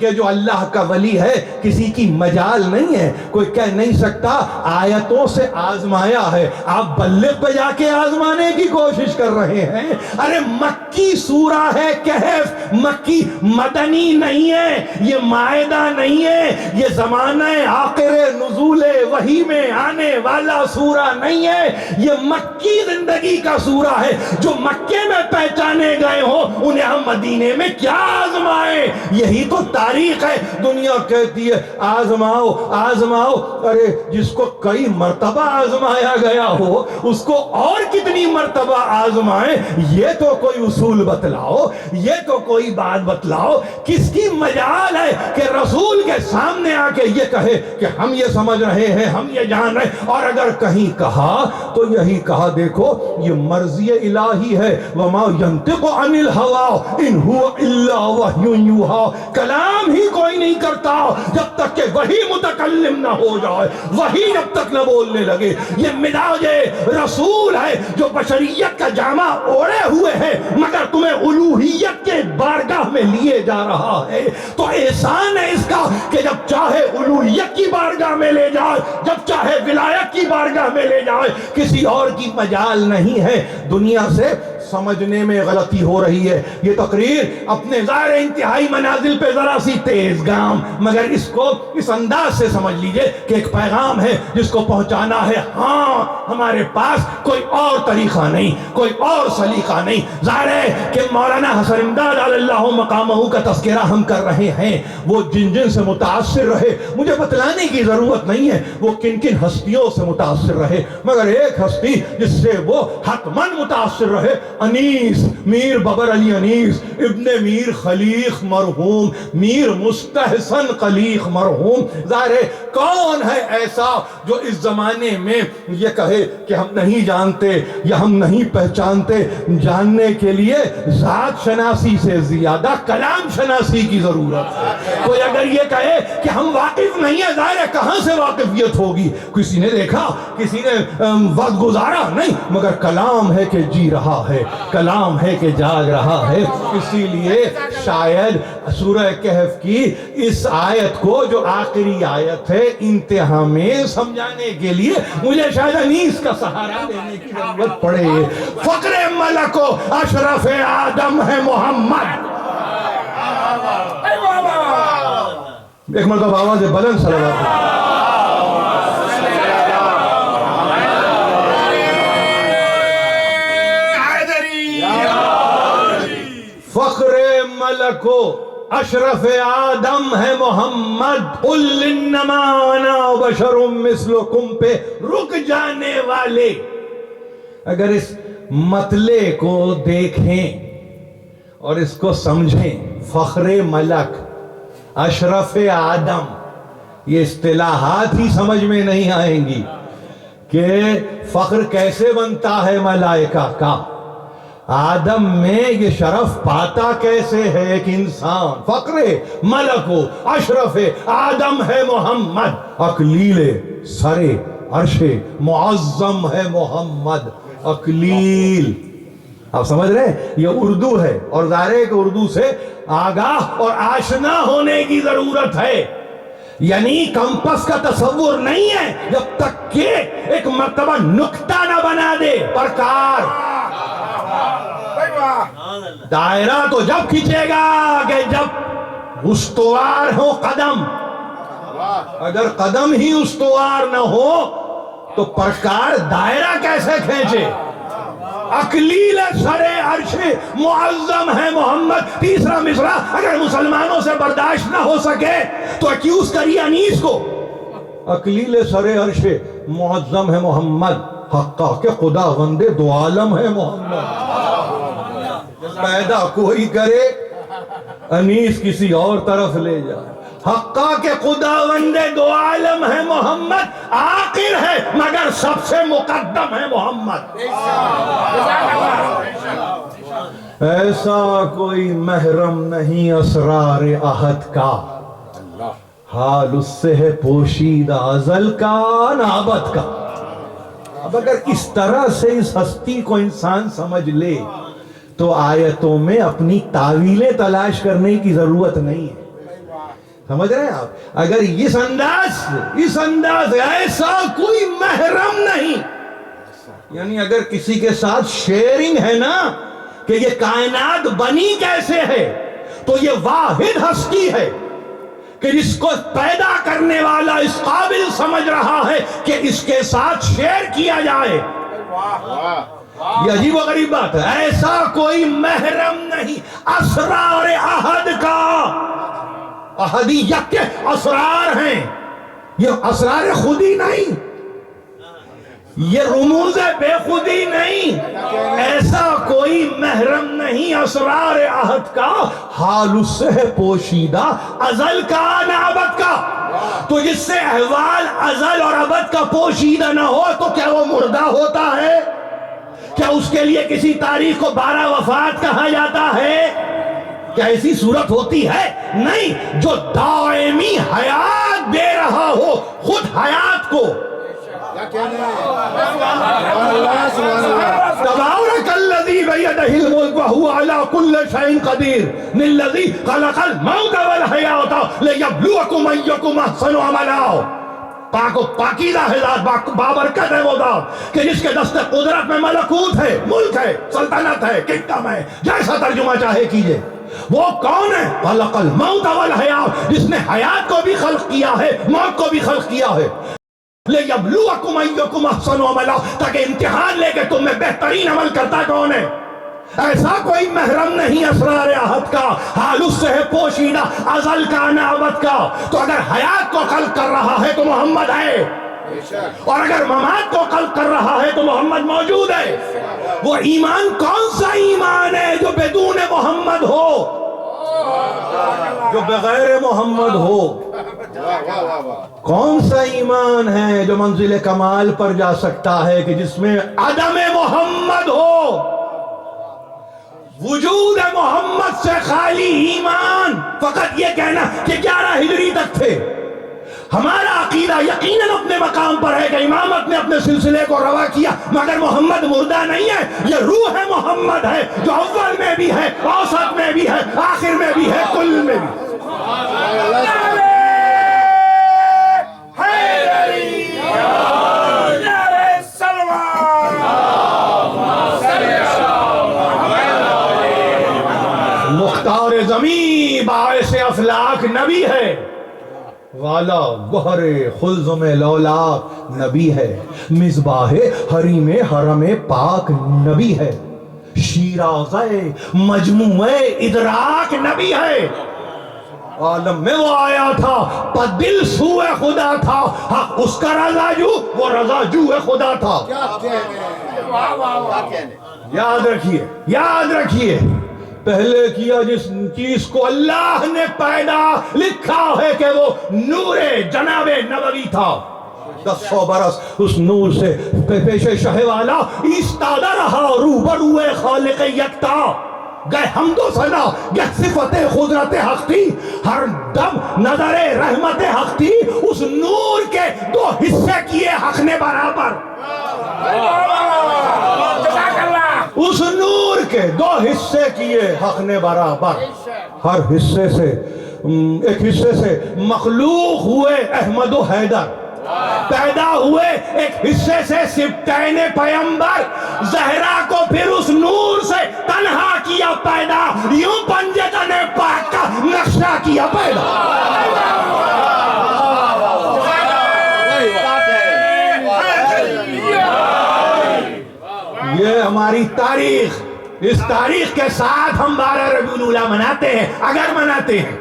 کہ جو اللہ کا ولی ہے. کسی کی مجال نہیں ہے. کوئی کہہ نہیں سکتا آیتوں سے آزمایا ہے, آپ بلغ پہ جا کے آزمانے کی کوشش کر رہے ہیں. ارے مکی سورہ ہے کہف, مکی مدنی نہیں ہے, یہ مائدہ نہیں ہے, یہ زمانہ آخر نزول وحی میں آنے والا سورہ نہیں ہے, یہ مکی زندگی کا سورہ ہے. جو مکے میں پہچانے گئے ہوں انہیں ہم مدینے میں کیا آزمائیں؟ یہی تو تاریخ ہے. دنیا کہتی ہے آزماؤ آزماؤ, ارے جس کو کئی مرتبہ آزمایا گیا ہو اس کو اور کتنی مرتبہ آزمائیں. یہ تو کوئی اصول بتلاؤ, یہ تو کوئی بات بتلاؤ. کس کی مجال ہے کہ رسول کے سامنے آ کے یہ کہے کہ ہم یہ سمجھ رہے ہیں, ہم یہ جان رہے ہیں. اور اگر کہیں کہا تو یہی کہا دیکھو یہ مرضی الہی ہے, وما ينطق عن الهوى ان هو الا وحی یوحی. کلام ہی کوئی نہیں کرتا جب تک کہ وہی متکلم نہ ہو جائے, وہی جب تک نہ بولنے لگے. یہ مزاج رسول ہے جو بشریت کا جامع اوڑے ہوئے ہے مگر تمہیں الوہیت کے بارگاہ میں لیے جا رہا ہے. تو احسان ہے اس کا کہ جب چاہے الوہیت کی بارگاہ میں لے جائے, جب چاہے ولایت کی بارگاہ میں لے جائے. کسی اور کی مجال نہیں ہے. دنیا سے سمجھنے میں غلطی ہو رہی ہے. یہ تقریر اپنے ظاہر انتہائی منازل پہ ذرا سی تیز گام, مگر اس کو اس انداز سے سمجھ لیجئے کہ ایک پیغام ہے جس کو پہنچانا ہے. ہاں ہمارے پاس کوئی اور طریقہ نہیں, کوئی اور سلیقہ نہیں. ظاہر ہے کہ مولانا حسن امداد علی اللہ مقامہ کا تذکرہ ہم کر رہے ہیں. وہ جن جن سے متاثر رہے مجھے بتلانے کی ضرورت نہیں ہے وہ کن کن ہستیوں سے متاثر رہے, مگر ایک ہستی جس سے وہ حتماً متاثر رہے, انیس میر ببر علی انیس ابن میر خلیق مرحوم, میر مستحسن خلیق مرحوم. ظاہر ہے کون ہے ایسا جو اس زمانے میں یہ کہے کہ ہم نہیں جانتے یا ہم نہیں پہچانتے. جاننے کے لیے ذات شناسی سے زیادہ کلام شناسی کی ضرورت ہے. کوئی اگر یہ کہے کہ ہم واقف نہیں ہیں, ظاہر ہے کہاں سے واقفیت ہوگی؟ کسی نے دیکھا, کسی نے وقت گزارا نہیں, مگر کلام ہے کہ جی رہا ہے, کلام ہے کہ جاگ رہا ہے. اسی لیے شاید سورہ کہف کی اس آیت کو جو آخری آیت ہے انتہا میں سمجھانے کے لیے مجھے شاید انیس کا سہارا لینے کی ضرورت پڑے. فخر ملک و اشرف آدم ہے محمد. ایک مرتبہ آواز بلند صلوات. فخر ملک و اشرف آدم ہے محمد. قل انما انا بشر مثلکم پہ رک جانے والے اگر اس مطلع کو دیکھیں اور اس کو سمجھیں, فخر ملک, اشرف آدم, یہ اصطلاحات ہی سمجھ میں نہیں آئیں گی کہ فخر کیسے بنتا ہے ملائکہ کا, آدم میں یہ شرف پاتا کیسے ہے ایک انسان. فخر ملک و اشرف آدم ہے محمد, اکلیل سر عرش معظم ہے محمد. اکلیل آپ سمجھ رہے ہیں؟ یہ اردو ہے اور ظاہر ہے کہ اردو سے آگاہ اور آشنا ہونے کی ضرورت ہے. یعنی کمپس کا تصور نہیں ہے جب تک کہ ایک مرتبہ نقطہ نہ بنا دے. پرکار دائرہ تو جب کھینچے گا کہ جب استوار ہو قدم. اگر قدم ہی استوار نہ ہو تو پرکار دائرہ کیسے کھینچے؟ اکلیل سر عرش معظم ہے محمد. تیسرا مصرع اگر مسلمانوں سے برداشت نہ ہو سکے تو ایکیوز کریے انیس کو. اکلیل سر عرش معظم ہے محمد، حقا کہ خدا وند دو عالم ہے محمد. پیدا کوئی کرے انیس کسی اور طرف لے جائے. حقا کہ خداوند دو عالم ہے محمد، آخر ہے مگر سب سے مقدم ہے محمد. ایسا کوئی محرم نہیں اسرار عہد کا، حال اس سے ہے پوشیدہ ازل کا نابت کا. اب اگر اس طرح سے اس ہستی کو انسان سمجھ لے تو آیتوں میں اپنی تعویلیں تلاش کرنے کی ضرورت نہیں ہے. سمجھ رہے ہیں آپ؟ اگر اس انداز ایسا کوئی محرم نہیں، یعنی اگر کسی کے ساتھ شیئرنگ ہے نا کہ یہ کائنات بنی کیسے ہے، تو یہ واحد ہستی ہے کہ جس کو پیدا کرنے والا اس قابل سمجھ رہا ہے کہ اس کے ساتھ شیئر کیا جائے. یہ عجیب و غریب بات ہے. ایسا کوئی محرم نہیں اسرار عہد کا. احدیت کے اسرار ہیں، یہ اسرار خودی نہیں، یہ رموز بے خودی نہیں. ایسا کوئی محرم نہیں اسرار عہد کا، حال اس سے ہے پوشیدہ ازل کا نابت کا. تو جس سے احوال ازل اور ابد کا پوشیدہ نہ ہو تو کیا وہ مردہ ہوتا ہے؟ کیا اس کے لیے کسی تاریخ کو 12 وفات کہا جاتا ہے؟ کیا ایسی صورت ہوتی ہے؟ نہیں. جو دائمی حیات دے رہا ہو خود حیات کو. تبارک الذی بیدہ الملک وہو علی کل شیء قدیر الذی خلق الموت والحیات لیبلوکم ایکم احسن عملا. پاک و پاکیزہ ہے ذات، بابرکت ہے وہ ذات کہ جس کے دست قدرت میں ملکوت ہے، ملک ہے، سلطنت ہے، کingdom ہے، جیسا ترجمہ چاہے کیجئے. وہ کون ہے؟ خلق الموت والحیات، جس نے حیات کو بھی خلق کیا ہے، موت کو بھی خلق کیا ہے. لیبلوکم ایکم احسن عملا، تاکہ امتحان لے کے تم میں بہترین عمل کرتا کون ہے. ایسا کوئی محرم نہیں اسرار عہد کا، حال اس سے ہے پوشیدہ ازل کا نابت کا. تو اگر حیات کو خلق کر رہا ہے تو محمد ہے، اور اگر ممات کو خلق کر رہا ہے تو محمد موجود ہے. وہ ایمان کون سا ایمان ہے جو بدون محمد ہو، جو بغیر محمد ہو؟ کون سا ایمان ہے جو منزل کمال پر جا سکتا ہے کہ جس میں عدم محمد ہو؟ وجود محمد سے خالی ایمان فقط یہ کہنا کہ 11 ہجری تک تھے. ہمارا عقیدہ یقیناً اپنے مقام پر ہے کہ امامت نے اپنے سلسلے کو روا کیا، مگر محمد مردہ نہیں ہے. یہ روح محمد ہے جو اول میں بھی ہے، اوسط میں بھی ہے، آخر میں بھی ہے، کل میں بھی. مختار زمین باعث افلاک نبی ہے، والا گہر خلزم لولاک نبی ہے، مصباح حریم حرم پاک نبی ہے، شیرازہ مجموع ادراک نبی ہے. عالم میں وہ آیا تھا پر دل سوئے خدا تھا، حق اس کا رضا جو، وہ رضا جو خدا تھا. یاد رکھیے، یاد رکھیے، پہلے کیا جس چیز کو اللہ نے پیدا لکھا ہے کہ وہ نور جناب نبوی تھا. 100 برس اس نور سے پیش شہ والا ایستادہ رہا روبرو خالق یکتا. گئے حمد و ثنا، گئے صفت قدرت حق تھی، ہر دم نظر رحمت حق تھی. اس نور کے 2 حصے کیے حق نے برابر. اس نور حصے کیے حق نے برابر، ہر حصے سے ایک حصے سے مخلوق ہوئے احمد و حیدر، پیدا ہوئے ایک حصے سے سبطین پیمبر، زہرا کو پھر اس نور سے تنہا کیا پیدا، یوں پنجتن پاک کا نقشہ کیا پیدا۔ یہ ہماری تاریخ، اس تاریخ کے ساتھ ہم 12 ربیع الاولیٰ مناتے ہیں، اگر مناتے ہیں،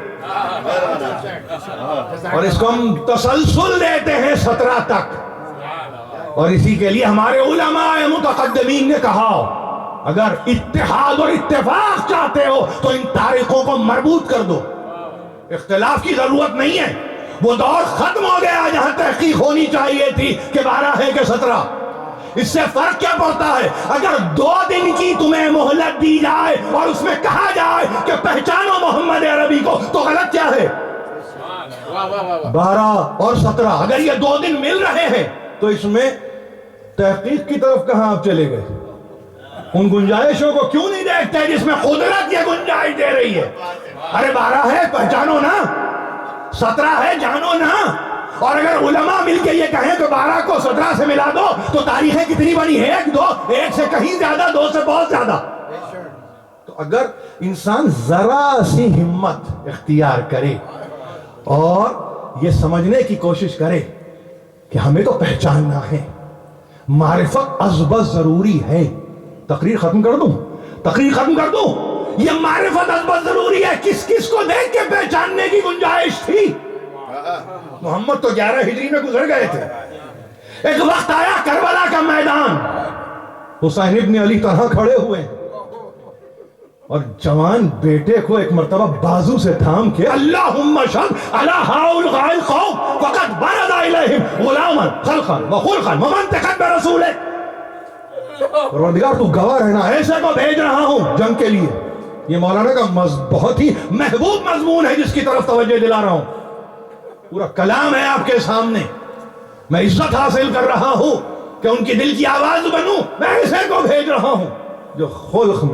اور اس کو ہم تسلسل دیتے ہیں 17 تک، اور اسی کے لیے ہمارے علماء متقدمین نے کہا اگر اتحاد اور اتفاق چاہتے ہو تو ان تاریخوں کو مربوط کر دو، اختلاف کی ضرورت نہیں ہے۔ وہ دور ختم ہو گیا جہاں تحقیق ہونی چاہیے تھی کہ 12 ہے کہ 17۔ اس سے فرق کیا پڑتا ہے اگر 2 دن کی تمہیں مہلت دی جائے اور اس میں کہا جائے کہ پہچانو محمد عربی کو، تو غلط کیا ہے؟ 12 اور 17 اگر یہ 2 دن مل رہے ہیں تو اس میں تحقیق کی طرف کہاں آپ چلے گئے؟ ان گنجائشوں کو کیوں نہیں دیکھتے جس میں قدرت یہ گنجائش دے رہی ہے؟ ارے 12 ہے پہچانو نا، 17 ہے جانو نا۔ اور اگر علماء مل کے یہ کہیں کہ 12 کو 17 سے ملا دو تو تاریخیں کتنی بنی؟ 1 2 1 سے کہیں زیادہ، 2 سے بہت زیادہ۔ تو اگر انسان ذرا سی ہمت اختیار کرے اور یہ سمجھنے کی کوشش کرے کہ ہمیں تو پہچاننا ہے، معرفت ازبز ضروری ہے۔ تقریر ختم کر دوں، یہ معرفت ازبز ضروری ہے۔ کس کس کو دیکھ کے پہچاننے کی گنجائش تھی؟ محمد تو 11 ہجری میں گزر گئے تھے۔ ایک وقت آیا کربلا کا میدان، حسین ابن علی طرح کھڑے ہوئے اور جوان بیٹے کو ایک مرتبہ بازو سے تھام کے اللہم شہد علی ہؤلاء القوم فقد برز الیہم غلاما خلقا وخلقا ومنطقا برسولہ۔ پروردگار تو گواہ رہنا، ایسے کو بھیج رہا ہوں جنگ کے لیے۔ یہ مولانا کا بہت ہی محبوب مضمون ہے جس کی طرف توجہ دلا رہا ہوں، پورا کلام ہے آپ کے سامنے۔ میں عزت حاصل کر رہا ہوں کہ ان کی دل کی آواز بنوں، میں ایسے کو بھیج رہا ہوں جو خلق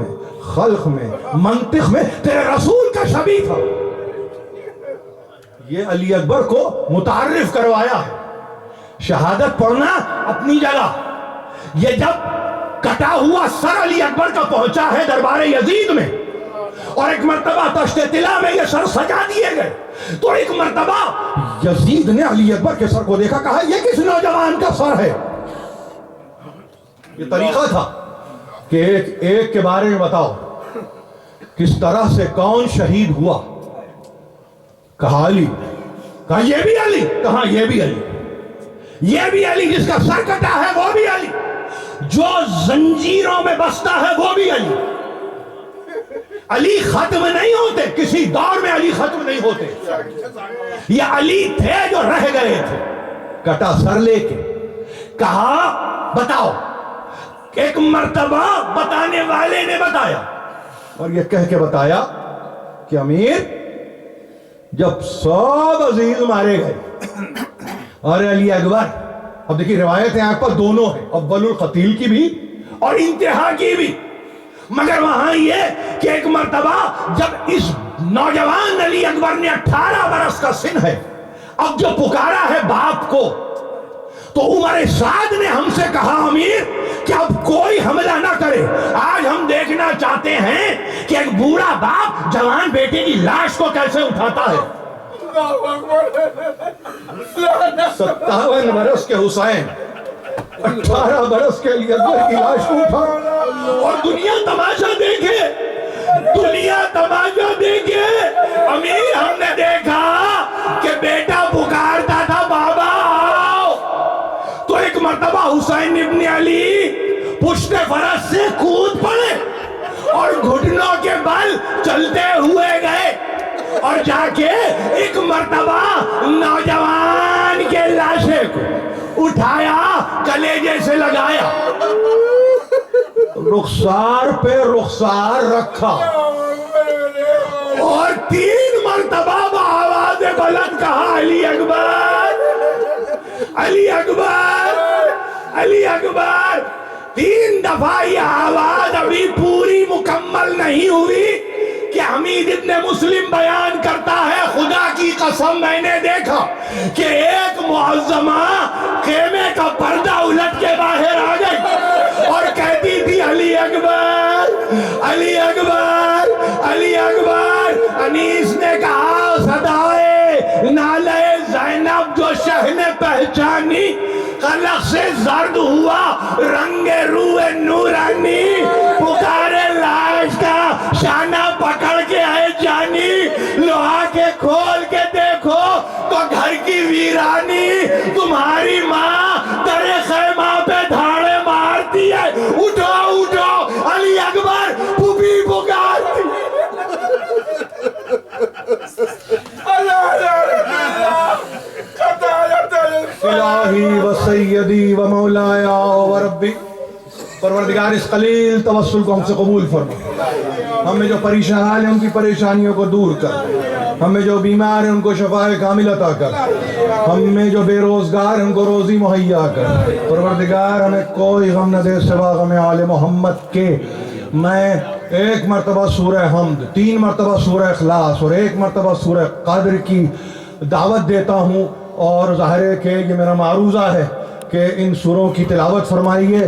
میں منطق میں تیرے رسول کا شبیہ تھا۔ یہ علی اکبر کو متعارف کروایا ہے۔ شہادت پڑھنا اپنی جگہ، یہ جب کٹا ہوا سر علی اکبر کا پہنچا ہے دربار یزید میں، اور ایک مرتبہ تشت طلا میں یہ سر سجا دیے گئے، تو ایک مرتبہ یزید نے علی اکبر کے سر کو دیکھا، کہا یہ کس نوجوان کا سر ہے؟ یہ طریقہ تھا کہ ایک کے بارے میں بتاؤ کس طرح سے کون شہید ہوا۔ کہا علی، کہا یہ بھی علی، کہا یہ بھی علی، یہ بھی علی، جس کا سر کٹا ہے وہ بھی علی، جو زنجیروں میں بستا ہے وہ بھی علی۔ علی ختم نہیں ہوتے، کسی دور میں علی ختم نہیں ہوتے، یہ علی تھے جو رہ گئے تھے۔ کٹا سر لے کے کہا بتاؤ، ایک مرتبہ بتانے والے نے بتایا، اور یہ کہہ کے بتایا کہ امیر جب سب عزیز مارے گئے اور علی اکبر، اب دیکھیے روایتیں آپ پر دونوں ہیں، اول القتیل کی بھی اور انتہا کی بھی، مگر وہاں یہ کہ ایک مرتبہ جب اس نوجوان علی اکبر نے 18 برس کا سن ہے، اب جو پکارا ہے باپ کو، تو عمر سعد نے ہم سے کہا امیر کہ اب کوئی حملہ نہ کرے، آج ہم دیکھنا چاہتے ہیں کہ ایک بوڑھا باپ جوان بیٹے کی لاش کو کیسے اٹھاتا ہے۔ 57 برس کے حسین 18 برس کے علی اکبر کی لاش کو اٹھا، اور دنیا تماشا دیکھے، دنیا تماشا دیکھے۔ امیر ہم نے دیکھا کہ بیٹا پکارتا تھا بابا آؤ، تو ایک مرتبہ حسین ابن علی پشت فرس سے کود پڑے اور گھٹنوں کے بل چلتے ہوئے گئے، اور جا کے ایک مرتبہ نوجوان کے لاشے کو اٹھایا، کلیجے سے لگایا، رخسار پہ رخسار رکھا، اور 3 مرتبہ بآواز بلند کہا علی اکبر، علی اکبر، علی اکبر۔ 3 دفعہ یہ آواز ابھی پوری مکمل حمید ابن مسلم بیان کرتا ہے خدا کی قسم میں نے دیکھا کہ ایک معظمہ خیمے کا پردہ الٹ کے باہر آ گئی اور کہتی تھی علی اکبر علی اکبر علی اکبر. انیس نے کہا صدائے نالے زینب جو شہ نے پہچانی قلق سے زرد ہوا رنگ روح نورانی پکارے لاش کا شانہ پکڑ کے ہے جانی لوہا کے کھول کے دیکھو تو گھر کی ویرانی تمہاری ماں در خیمہ پہ دھاڑے مارتی ہے اٹھو اٹھو علی اکبر پھوپھی پکارتی الہی و سیدی و مولایا و ربی. پروردگار اس قلیل توسل کو ہم سے قبول فرما. ہمیں جو پریشان ہیں ان کی پریشانیوں کو دور کر. ہمیں جو بیمار ہیں ان کو شفاء کامل عطا کر. ہمیں جو بے روزگار ہیں ان کو روزی مہیا کر. پروردگار ہمیں کوئی غم نہ دے سوا غم آل محمد کے. میں ایک مرتبہ سورہ حمد 3 مرتبہ سورہ اخلاص اور 1 مرتبہ سورہ قدر کی دعوت دیتا ہوں اور ظاہر ہے کہ یہ میرا معروضہ ہے کہ ان سوروں کی تلاوت فرمائیے.